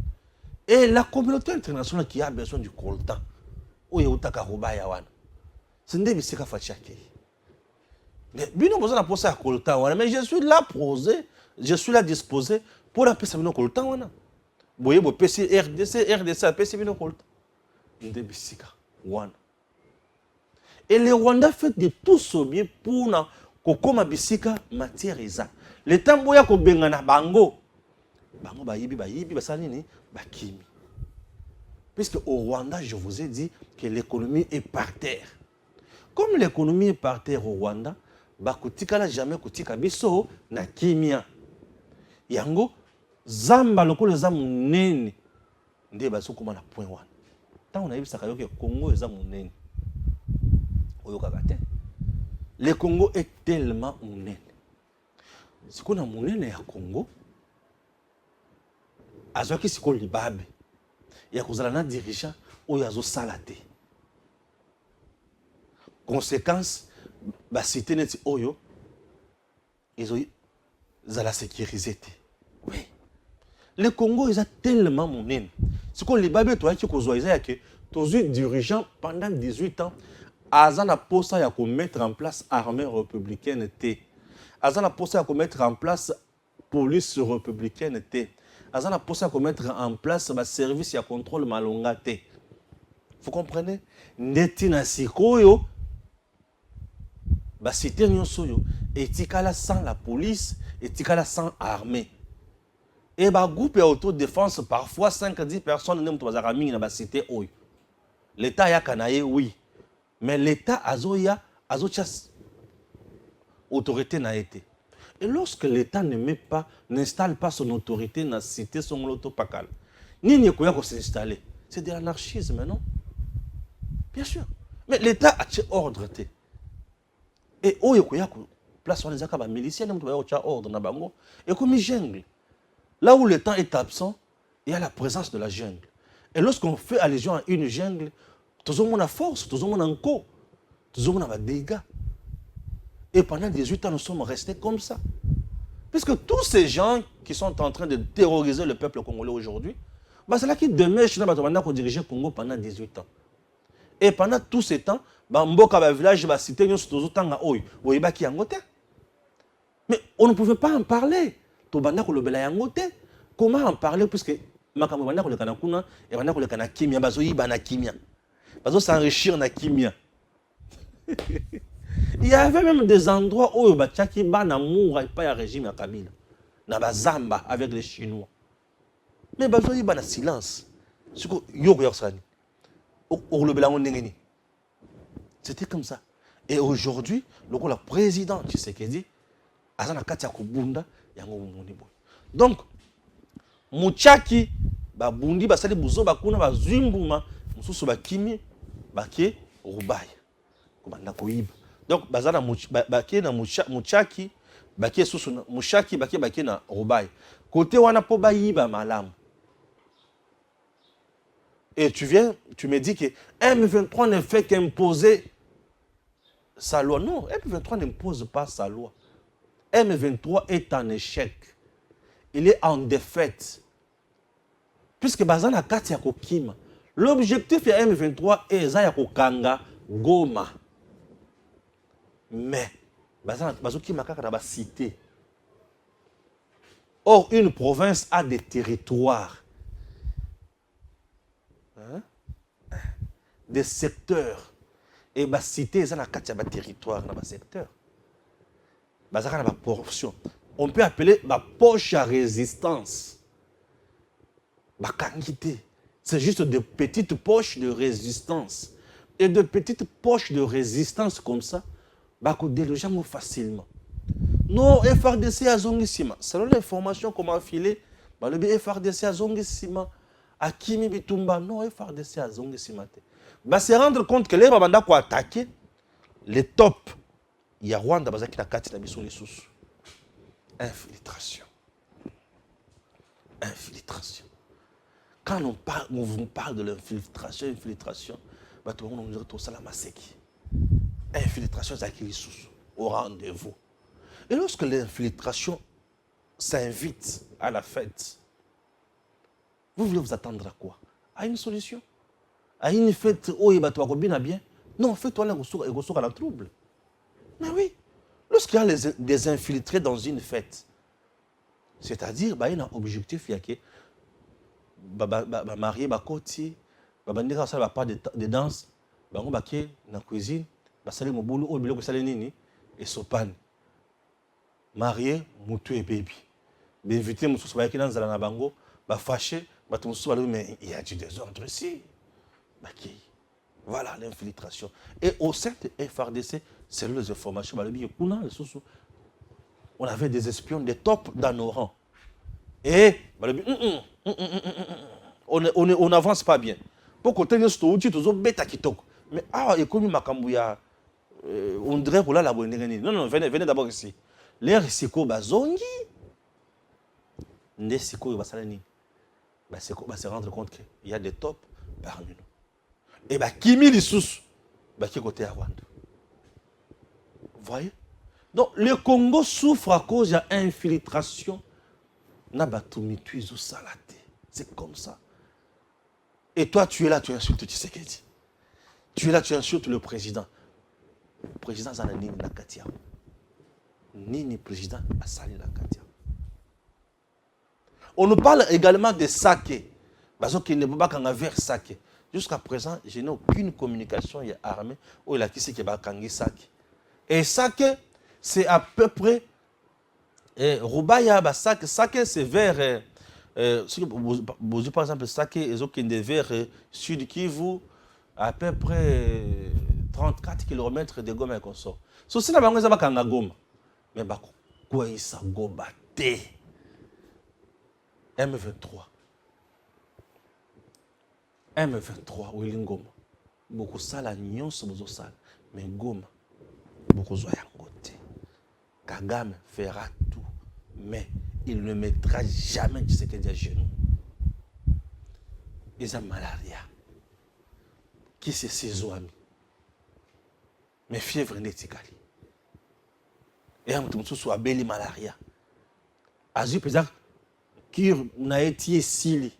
Et la communauté internationale qui a besoin du coltan. Où est Outaka Rubaya wana. Ce n'est pas Fachake. Mais bino besoin de poser à coltan wana. Mais je suis là posé, je suis là disposé pour la paix bino coltan wana. Boye bo PC RDC a PC bino coltan. Ndé bisika wana. Et le Rwanda fait de tout ce bien pour na kokoma bisika matière eza. Le temps boya ko bengana bango. Bango bayibi basali ni bakimi. Puisque au Rwanda, je vous ai dit que l'économie est par terre. Comme l'économie est par terre au Rwanda, bakutika la jamais kutika biso na kimia. Yango zamba lokolo zamu nene nde baso koma na point wana. Tant on a vu ça que Congo est zamu nene. Le Congo est tellement monene. Si on a monene ya Congo, azoki siko libabe. Ya kozala na dirigeant oyo azosala te. Conséquence, ba cité neti oyo ezala sécurisé te. Oui. Le Congo est tellement monene. Siko libabe to yaki kozwa ya ke tozu dirigeant pendant 18 ans. Azana posa ya ko mettre en place armée républicaine T. Azana posa ya ko mettre en place police républicaine T. Azana posa ya ko mettre en place ba service ya contrôle malonga T. Vous comprenez? Neti na sikoyo ba cité nyonso yo etikala sans la police, etikala sans armée. Et ba groupe ya autodéfense parfois 5-10 personnes nem to bazaka mingi na ba cité oyo. L'état ya kanaye oui. Mais l'État azoya autorité n'a été. Et lorsque l'État n'installe pas son autorité dans la cité son l'auto-pakal, ni n'y a s'installer. C'est de l'anarchisme, non? Bien sûr. Mais l'État a ordre. Et où il y a place sur les acabas miliciens, il y a ordre dans bango. Et comme il jungle, là où le temps est absent, il y a la présence de la jungle. Et lorsqu'on fait allusion à une jungle, tout le monde a force, tout le monde a encore, tout le monde a des dégâts. Et pendant 18 ans, nous sommes restés comme ça. Puisque tous ces gens qui sont en train de terroriser le peuple congolais aujourd'hui, c'est là qui demeure chez nous diriger le Congo pendant 18 ans. Et pendant tout ce temps, Mboka village, la cité, nous sommes mais on ne pouvait pas en parler. Comment en parler? Puisque s'enrichir na kimia. Il y avait même des endroits où Bachaki Banamour et pas un régime à Kabila. Na Bazamba avec les Chinois. Mais Bazoyi Bana silence. C'était comme ça. Et aujourd'hui, le président Tshisekedi, Azana Katia Kubunda, Yango Monibo. Donc, Mouchaki, Babundi, Basali Bouzo, Bakuna, Bazumbuma, Moussou Bakimi, Baké, Rubaya. Donc, Bazana Baké na Mouchaki, Baké Soussou, Mouchaki, Baké na Rubaya. Côté Wana po Bayiba Malam. Et tu viens, tu me dis que M23 ne fait qu'imposer sa loi. Non, M23 n'impose pas sa loi. M23 est en échec. Il est en défaite. Puisque Bazana Kati ya Kokima. L'objectif de M23 est ya Kokanga Goma. Mais Bazana Bazokima Kaka ba cité. Or, une province a des territoires. Hein? Des secteurs. Et la cité, ça n'a pas de territoire dans le secteur. Ça n'a pas de portion. On peut appeler la poche à résistance. La quantité. C'est juste de petites poches de résistance. Et de petites poches de résistance comme ça, on déloge facilement. Non, FRDC a zongissima. Selon l'information qu'on m'a filée, le FRDC a zongissima. Akimi Bitumba, non, FRDC a zongissima. Se rendre compte que les Babanda qui ont attaqué, les tops, il y a Rwanda qui a attaqué la mission les sous. Infiltration. Infiltration. Quand on parle de l'infiltration, tout le monde nous dit tout ça la masséki. Infiltration, c'est qui les sous, au rendez-vous. Et lorsque l'infiltration s'invite à la fête, vous voulez vous attendre à quoi? À une solution? À une fête où il va bien? Non, fais-toi là, il y a la trouble. Mais oui, lorsqu'il y a des infiltrés dans une fête, c'est-à-dire, il y a un objectif, il y a que marié, koti, pas de danse, dans la cuisine, il y a boulot, et sopane. Marié, moutou et baby. Invité, moutou, il y a un bango, fâché, mais il y a du désordre ici. Voilà l'infiltration. Et au sein de FRDC, c'est les informations. On avait des espions, des tops dans nos rangs. Et on n'avance pas bien. Pour côté de ce qui mais on dirait que la bonne. Non, venez d'abord ici. L'air ici, bazongi. Nesiko va se rendre compte qu'il y a des tops parmi nous. Et Kimi les sous, qui est côté à Rwanda. Vous voyez? Donc le Congo souffre à cause de l'infiltration. C'est comme ça. Et toi, tu es là, tu insultes Tshisekedi. Tu es là, tu insultes le président. Le président Zanani Nakatia. Nini président Asali Nakatia. On nous parle également de Saké. Parce qu'il ne peut pas qu'en vers Saké. Jusqu'à présent, je n'ai aucune communication armée où il a qui c'est qui va kangi Saké. Et Saké, c'est à peu près Rubaya, Saké, c'est vers par exemple, Saké, est vers Sud Kivu, à peu près 34 km de Goma et consort. So, c'est là-bas, on a Goma. Mais quoi il s'en Goma T M23. M23, Willing Goma. Beaucoup ça, la nion, c'est beaucoup ça. Mais Goma, beaucoup ça, côté. Kagame fera tout. Mais il ne mettra jamais de ce qu'il dit à genoux. Ils ont malaria. Qui c'est ses amis? Mais fièvre n'est pas. Et un petit peu soit belle malaria. Azu peut dire qu'il n'a été sili.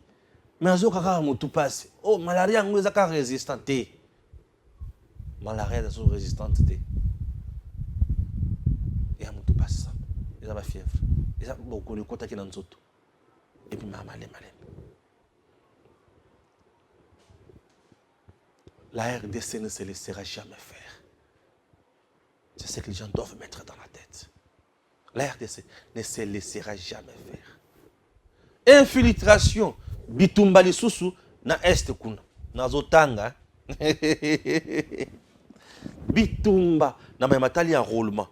Mais azu kaka mutu passe. Oh malaria nous est résistante. Malaria est résistante. Et un mutu passe ça. Ils ont la fièvre. Ils ont beaucoup de contacts dans nous. Et puis malé. La RDC ne se laissera jamais faire. C'est ce que les gens doivent mettre dans la tête. La RDC ne se laissera jamais faire. Infiltration, bitumba lisusu na est kuna. Na zotanga. Bitumba na matali enrôlement.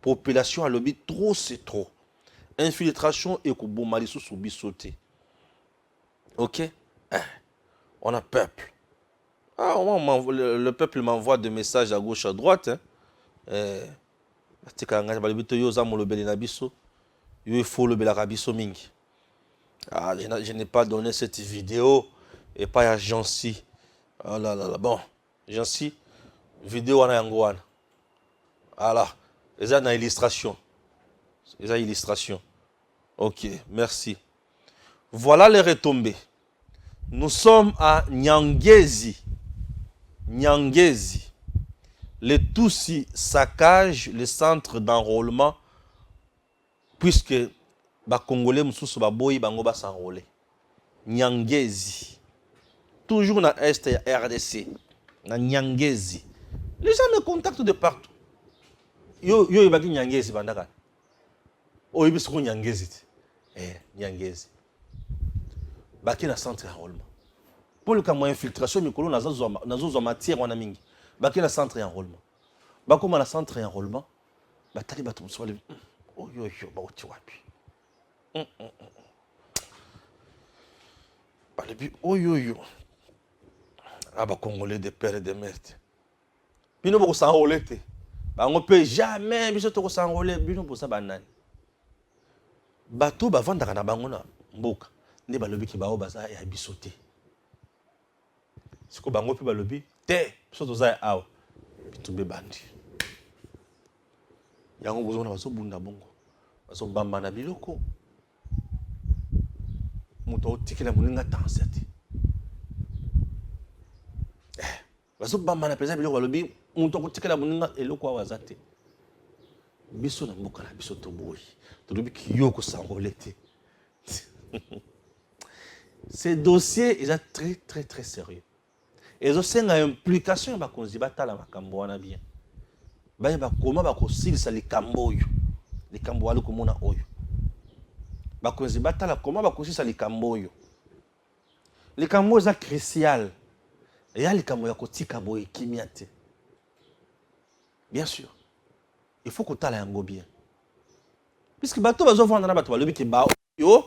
Population à lobby trop c'est trop. Infiltration et kuboma lisusu bisoté. OK? On a peuple. Ah, le peuple m'envoie des messages à gauche, à droite. Je n'ai pas donné cette vidéo Et pas à Jancy. Oh là là là. Bon, Jancy, vidéo en yango. Voilà. Et ça, une illustration. Et ça, illustration. Ok, merci. Voilà les retombées. Nous sommes à Nyangezi. Nyangezi. Les Tutsis saccagent le centre d'enrôlement puisque les Congolais vont s'enrôler. Nyangezi. Toujours dans l'Est RDC. Dans Nyangezi. Les gens me contactent de partout. Yo ibaki Nyangezi bandaka. Oh ibisoko Nyangezi. Nyangezi. Baki na centre d'enrôlement. Pour le cas de infiltration, mikolo nazo matière wana mingi. Baki na centre d'enrôlement. Bakoma na centre d'enrôlement. Batali bato mswale. Oh yo ba oti wapi. Balebi oh yo. Ah ba Congolais de père et de mère. Bino boko s'enrôler te. Ba on peut jamais biso to s'enrôler bino pour ça banani. Bato ba vandaka na bango na mboka. Ne balobi ki bao baza ya bisote. Siko bango pe balobi te biso toza awa. Bitumbe bandi. Yango bozona baso bunda bongo. Baso bamba na biloko. Muto otikela muninga tansete. Baso bamba na pesa biloko balobi muto otikela muninga eloko awazate. Biso na mboka na biso toboyi. Tolobi ki yoko s'enrôler te. Ces dossiers, ils sont très, très, très sérieux. Et ils ont une implication dans le batala makambo wana bien. Ba comment ba ko silisa les kambo yo. Les kambo walo ko mona oyo. Ba ko batala comment ba ko silisa les kambo yo. Les kambo za crucial. Et ya les kambo ya ko tika boy kimiate. Bien sûr. Il faut que tala yango bien. Puisque bato bazo vendre na bato balobi ki ba yo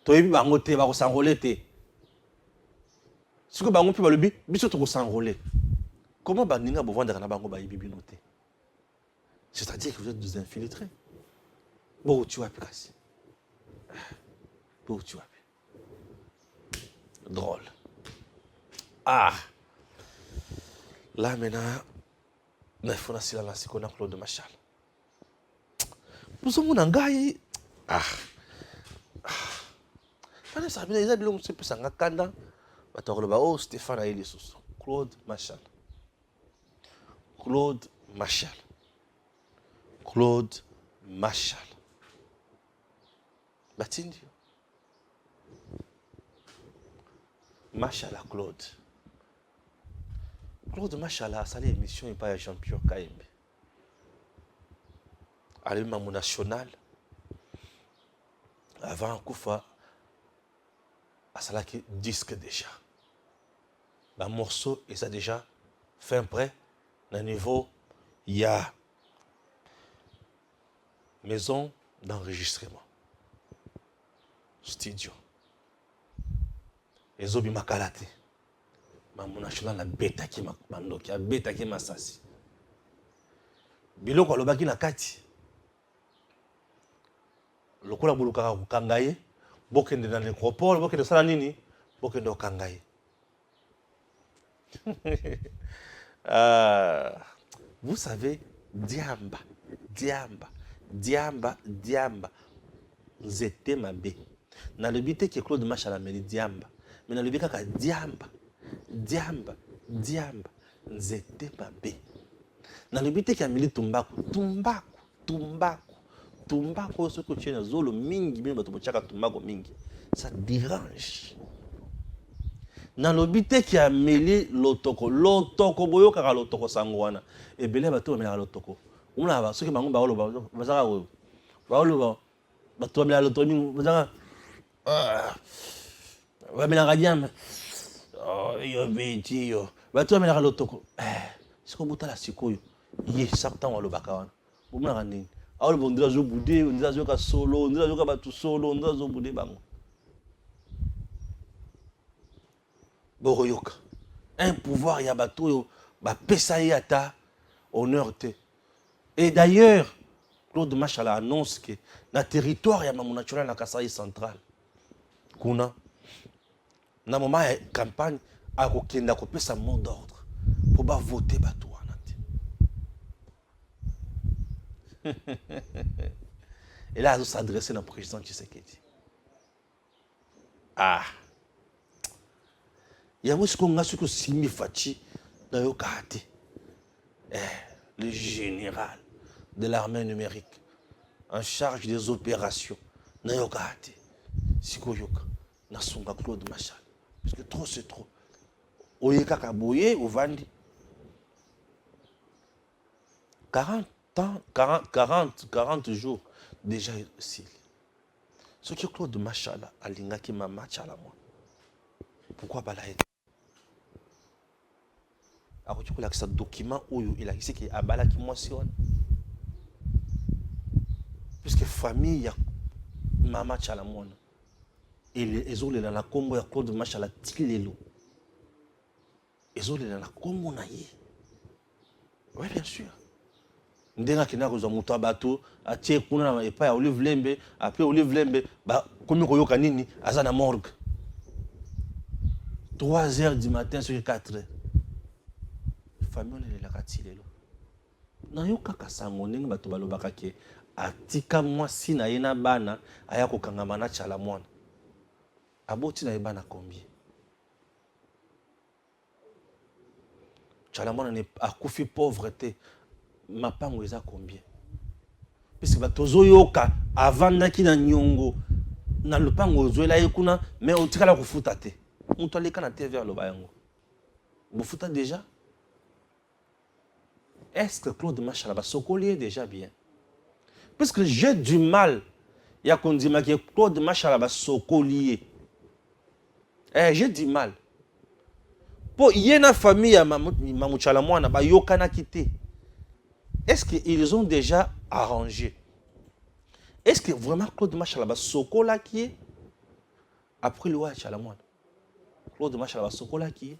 toyebi bango te ba ko s'enrôler te. Si ko bango pe balobi biso to ko s'enrôler. Comment baninga bo vendre na bango ba yebi bino te? C'est-à-dire que vous êtes des infiltrés. Bon tu vois kasi. Bon tu vois. Drôle. Ah. Là maintenant, il faut la silence qu'on a Claude Machal. Nous sommes en Gaï. Ah. Quand ça vient, ils ont dit que c'est un candidat. Oh, Stéphane Aïlis. Claude Machal. Claude Machal. Claude Machal. Batindi. Machal à Claude. Claude Machal a salé émission et pas Jean-Pierre Kaimbe. À l'imam national. Avant Koufa. À ça qui disque déjà. Le morceau est ça déjà fin prêt. Dans niveau, il y a maison d'enregistrement, studio. Et Zobi Makalate. Mon national la bêta qui m'a mandoki, la bêta qui m'a sassi. Biloko lobaki na kati. Lokola buluka kangaye. Bokende dans le nécropole, bokende sala nini, bokende okangaye. Vous savez, Diamba, Zete Mabé. Dans le but que Claude Machal a mené Diamba, mais dans le but que Diamba, Zete Mabé. Dans le but que Amélie Tumbako, ce que tu es dans Zolo Mingi, Mingi, ça dérange. Dans le but qui a mêlé l'otoko boyo kaka l'otoko sangwana, et belé bateau mais l'otoko. On a ceux qui m'ont baolo bateau mais l'otoko, va me la radiam. Oh, yo beti yo. Bateau mais l'otoko. C'est comme ça la sikoyo. Yé, saptan walo bakawan. Vous me rendez. Alors, on dit à boudé, on dit à solo, on dit à batu solo, on dit à boudé bango. Boroyoka. Un pouvoir, il y a bateau, bah pesaï à ta honneur. Et d'ailleurs, Claude Machal annonce que dans le territoire, il y a mon naturel dans Kasaï central. Kuna. Dans na moment ya campagne akokenda kopesa mot d'ordre pour ba voter bato wana te. Et là, il s'adresser au président Tshisekedi. Ah. Il y a ce qu'on a ce que Simi Fachi dans le kate. Le général de l'armée numérique en charge des opérations dans le kate. Sikoyoka, na songa Claude Machal. Parce que trop c'est trop. Oyeka kaboye ou vandi. 40 jours déjà ici. Ce que Claude Machala a l'ingaki ma machala moi. Pourquoi pas la haine? Alors tu vois que ce document où il a ici qui a bala qui mentionne. Puisque famille ya mama chala moi. Et les autres dans la combo ya Claude Machala tilelo. Les autres dans la combo na ye. Oui bien sûr. Ndenga kina kozwa muto abato atie kuna na epa ya Olive Lembe après Olive Lembe ba komi koyoka nini aza na morgue 3h du matin sur 4h famille on la kati lelo na yoka kasango ndenge bato balobaka ke atika mwasi na ye na bana aya kokangama na chala mwana aboti na ye bana combien chala mwana ne akufi pauvreté mapango eza combien parce que batozo yoka avandaki na nyongo na lupango ozoela ye kuna mais otikala kufuta te muto aleka na TV aloba yango bofuta déjà. Est-ce que Claude Machala va sokolier déjà bien? Parce que j'ai du mal ya kondima que Claude Machala va sokolier. J'ai du mal pour yena famille ya mamuchala mwana ba yokana kité. Est-ce qu'ils ont déjà arrangé? Est-ce que vraiment Claude Machala va sokola qui est après le roi Chalamouane? Claude Machala va sokola qui est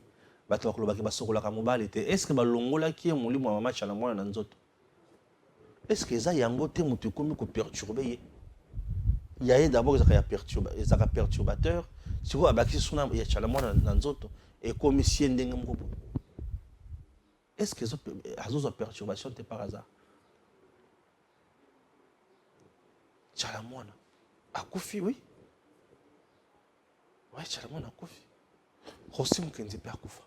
bato kolobaki ba sokola ka mobile était. Est-ce que ba longola qui est molimo wa mama Chalamouane na nzoto? Est-ce que ça yango te mutu komi ko perturber? Il y a d'abord ça ka perturbateur. Si vous abaki suna ya Chalamouane na nzoto et comme si ndenge moko. Est-ce que les autres perturbations étaient par hasard? Chalamouane a Koufi, oui. Oui, Chalamouane a Koufi. Rosim Kenzipe a Koufa.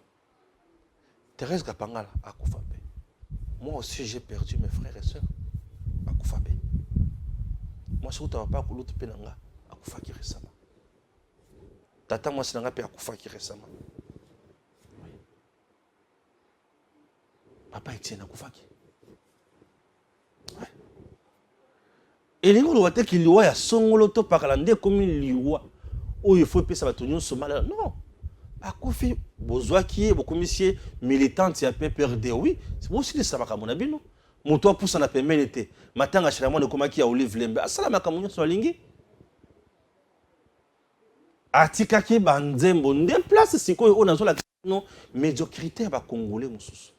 Thérèse Gapangala a Koufa. Moi aussi, j'ai perdu mes frères et sœurs à Koufa. Moi, je ne sais pas que l'autre penanga a Koufa qui récemment. Tata, moi, c'est un peu à Koufa qui récemment. Papa Etienne Akoufaki. Ouais. Et les gens qui ont dit qu'il y a son loto par l'année comme il y a où il faut payer sa bâtonnière somale. Non. Akoufi, besoin qui est beaucoup monsieur militant qui a PPRD. Oui, c'est aussi de ça à mon avis non. Mon toit pour ça n'a pas été. Matin à Chalamouane de comment qui a Olive Lembe. Assalamu alaikum sur lingi. Atika qui banzembo déplace c'est quoi on a sur la non médiocrité ba congolais mususu.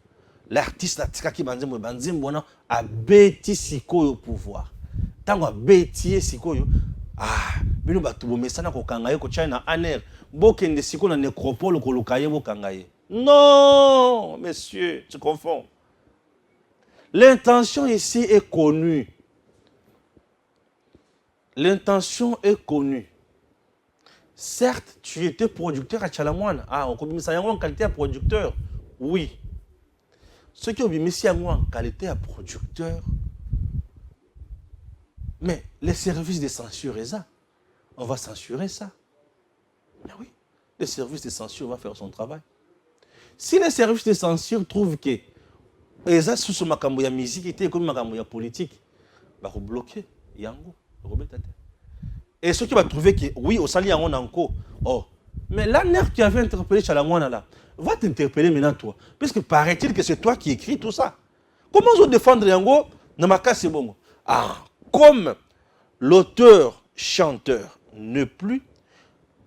L'artiste atika ki banzembo na a beti sikoyo pouvoir. Tango a beti sikoyo bino batu bo mesana ko kangaye ko China aner bokende siko na nécropole ko lukaye bo kangaye. Non, monsieur, tu confonds. L'intention ici est connue. L'intention est connue. Certes, tu étais producteur à Chalamouane. On commence ça en qualité de producteur. Oui. Ceux qui ont mis en qualité de producteur, mais les services de censure, on va censurer ça. Mais oui, les services de censure vont faire son travail. Si les services de censure trouvent que les sous ce makambo ya musique était comme makambo ya politique, va bloquer yango, et ceux qui vont trouver que oui, au sali yango nanko, mais là nerf qui avait interpellé Chalamouane là, va t'interpeller maintenant toi, parce que paraît-il que c'est toi qui écris tout ça. Comment on défendre yango na makasi bongo? Comme l'auteur-chanteur ne plus,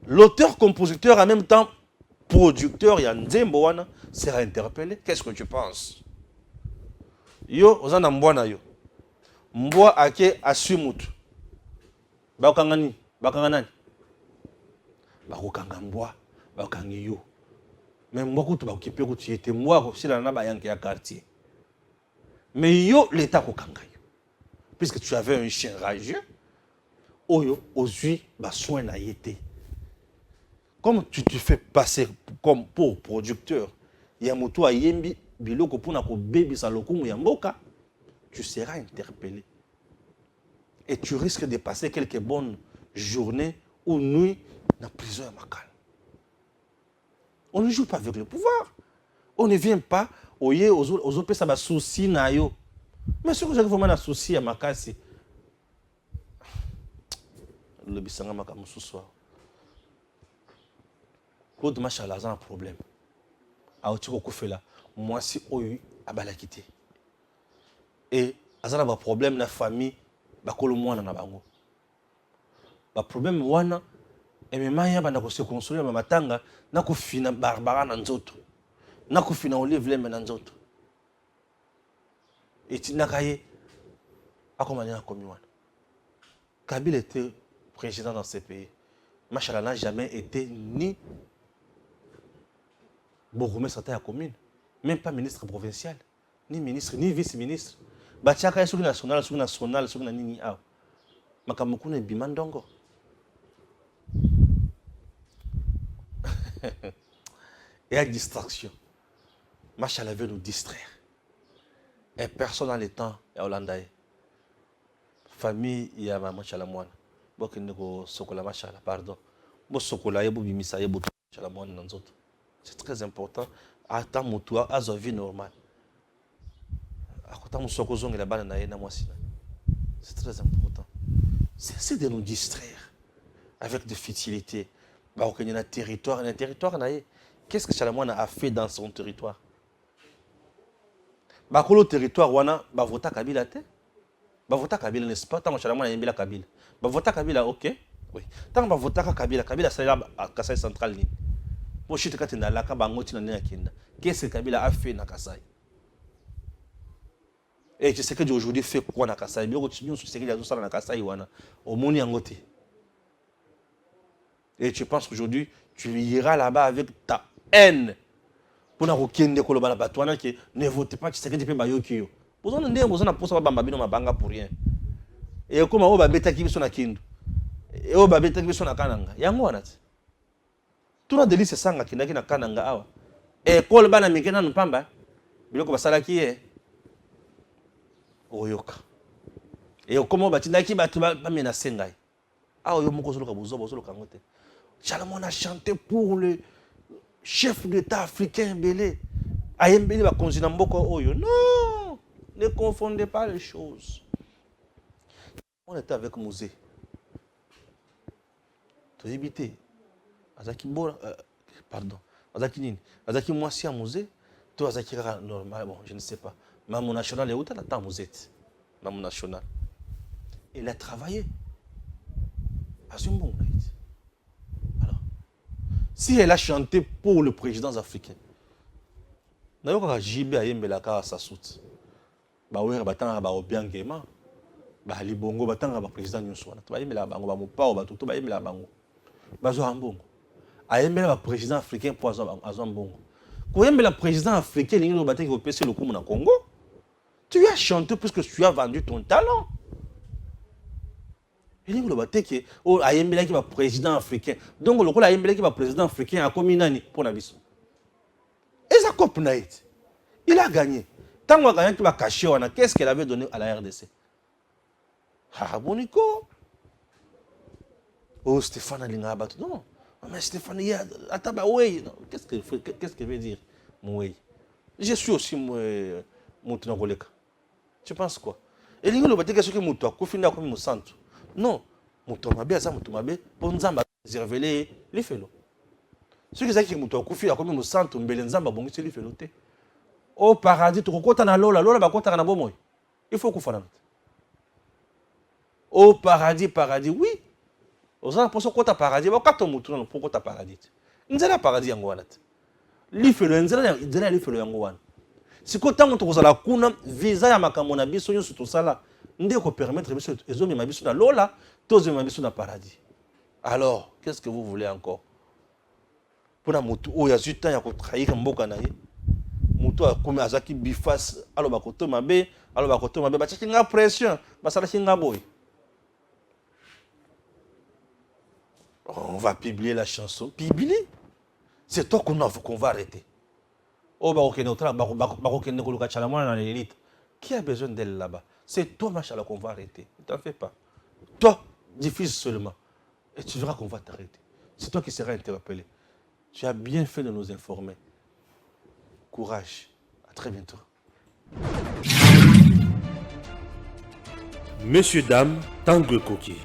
l'auteur-compositeur en même temps producteur, ya Nzembo wana sera interpellé. Qu'est-ce que tu penses? Yo, ozana mbwana yo. Mbwa ake asumutu. Bakanga nani? Bakanga mbwa. bakangi yo. Mais moi, quand tu vas occuper, tu étais moi, aussi dans la quartier. Mais yo, l'État kokanga yo. Puisque tu avais un chien rageux, oyo, aujourd'hui, bah soin n'a été. Comme tu te fais passer comme pour producteur, il y a moto à yembi, biloko pour na ko baby salokumu ya mboka, tu seras interpellé. Et tu risques de passer quelques bonnes journées ou nuits dans prison à Makal. On ne joue pas avec le pouvoir. On ne vient pas aux autres ça va souci na yo. Mais ce que j'ai vraiment un souci à Makasi. Le bisanga makamu ce soir. Claude Machala a un problème. A otiko kofela, moi si oyu abala quitté. Et azana ba problème na famille ba kolo mwana na bango. Ba problème wana ememaya banda ko se construire ma matanga na ko fina barbara na nzoto. Na ko fina olive lembe na nzoto. Et tinakaye akomanya na komi wana. Kabila était président dans ce pays. Machala n'a jamais été ni bourgmestre de la commune, même pas ministre provincial, ni ministre, ni vice-ministre. Bachaka est sur national, sur national, sur nini a. Makamuku ne bimandongo. Et à distraction. Machala veut nous distraire. Et personne dans le temps est hollandais. Famille, il y a Machala moine. Bokindeko sokola Machala, pardon. Bo sokola yebo bimisa yebo Machala moine dans autres. C'est très important. Attends mon toit à sa vie normale. C'est très important. C'est de nous distraire avec des futilités. Il y a un territoire. Qu'est-ce que Chalamouane a fait dans son territoire? Le territoire, il y a un Kabila. Bavota Kabila, n'est-ce pas? Tant que Chalamouane a un Kabila. Bavota Kabila, ok. Oui. Tant que Bavota Kabila, Kabila, c'est là à Kassai Central. Qu'est-ce que Kabila a fait dans Kassai? Et tu sais que aujourd'hui fait quoi dans Kassai? Et tu penses qu'aujourd'hui, tu iras là-bas avec ta haine pour ne votez pas, tu sais que tu peux bayoki. Vous en avez besoin de poser bambabino mabanga pour rien. Et comme on va bêta qui sont à Kindu. Et on va bêta qui sont à Kananga. Yango tout le délice sanga qui n'a qu'à Kananga awa. Et Paul Bana Mikena Nupamba, Biloko Basalaki est Oyoka. Et comment Batinaki Batuba Bamena Sengai. Ah, Yomoko Zolo Kabuzo, Bozolo Kangote. Chalamon a chanté pour le chef d'État africain Belé. Ayembele va continuer Mboko Oyo. Non, ne confondez pas les choses. On était avec Mouzé. Tu as évité. Azaki Bora, pardon. Azaki Nini. Azaki Moissi à Mouzé. Toi, Azaki normal, bon, je ne sais pas. Maman national est où? T'as la Mouzé. Maman national. Il a travaillé. Alors, si elle a chanté pour le président africain, n'a pas JB à Yembelaka à sa soute. Bah ouais, batanga ba obiangema. Bah libongo batanga ba président nyuswana. Ba Yembela bango ba mopa ba toto ba Yembela bango. Bazo ambongo. A Yembela ba président africain pour azambongo. Ko Yembela président africain lingi bataki ko pese le coup na Congo. Tu as chanté parce que tu as vendu ton talent. Il dit que oh Ayembela qui va président africain. Donc le Ayembela qui va président africain a commis nani pour la vie. Et ça coupe naït. Il a gagné. Tant qu'il a gagné, il va cacher. Qu'est-ce qu'elle avait donné à la RDC? Ah Bonico. Oh Stéphane Alingabat. Non. Mais Stéphane, il y a qu'est-ce qu'il veut dire? Moi. Je suis aussi mon tu penses quoi? Et il y a ce que je suis comme centre. Non, Moutomabe, ça Moutomabe, pour nous révéler les félos. Ce qui est que Moutomabe, Koufi a comme nous centre, Mbelenzamba, bon, c'est les félos. Au paradis, tu recoutes à Lola, Lola, tu as un il faut qu'on fasse. Au paradis, oui. Aux gens, pour ce que tu as paradis, quand tu as Moutomabe, pourquoi tu as paradis? Nous avons paradis en Gouanat. Les félos, nous avons les félos en Gouan. Si tu as la kuna, visa à Makamonabi, sur tout ça là. Nous devons permettre les hommes de la Lola, tous les hommes de paradis. Alors, qu'est-ce que vous voulez encore? Pour la moto, il y a du temps, il y a trahir un mboka na ye. Moto a comme azaki bifas, alors ba koto mabe, ba tchinga pression, ba sala chinga boy. On va publier la chanson. Publier? C'est toi qu'on va arrêter. Oh, qui a besoin d'elle là-bas? C'est toi, machallah, qu'on va arrêter. Ne t'en fais pas. Toi, diffuse seulement. Et tu verras qu'on va t'arrêter. C'est toi qui seras interpellé. Tu as bien fait de nous informer. Courage. À très bientôt. Messieurs, dames, Tanguy Koki.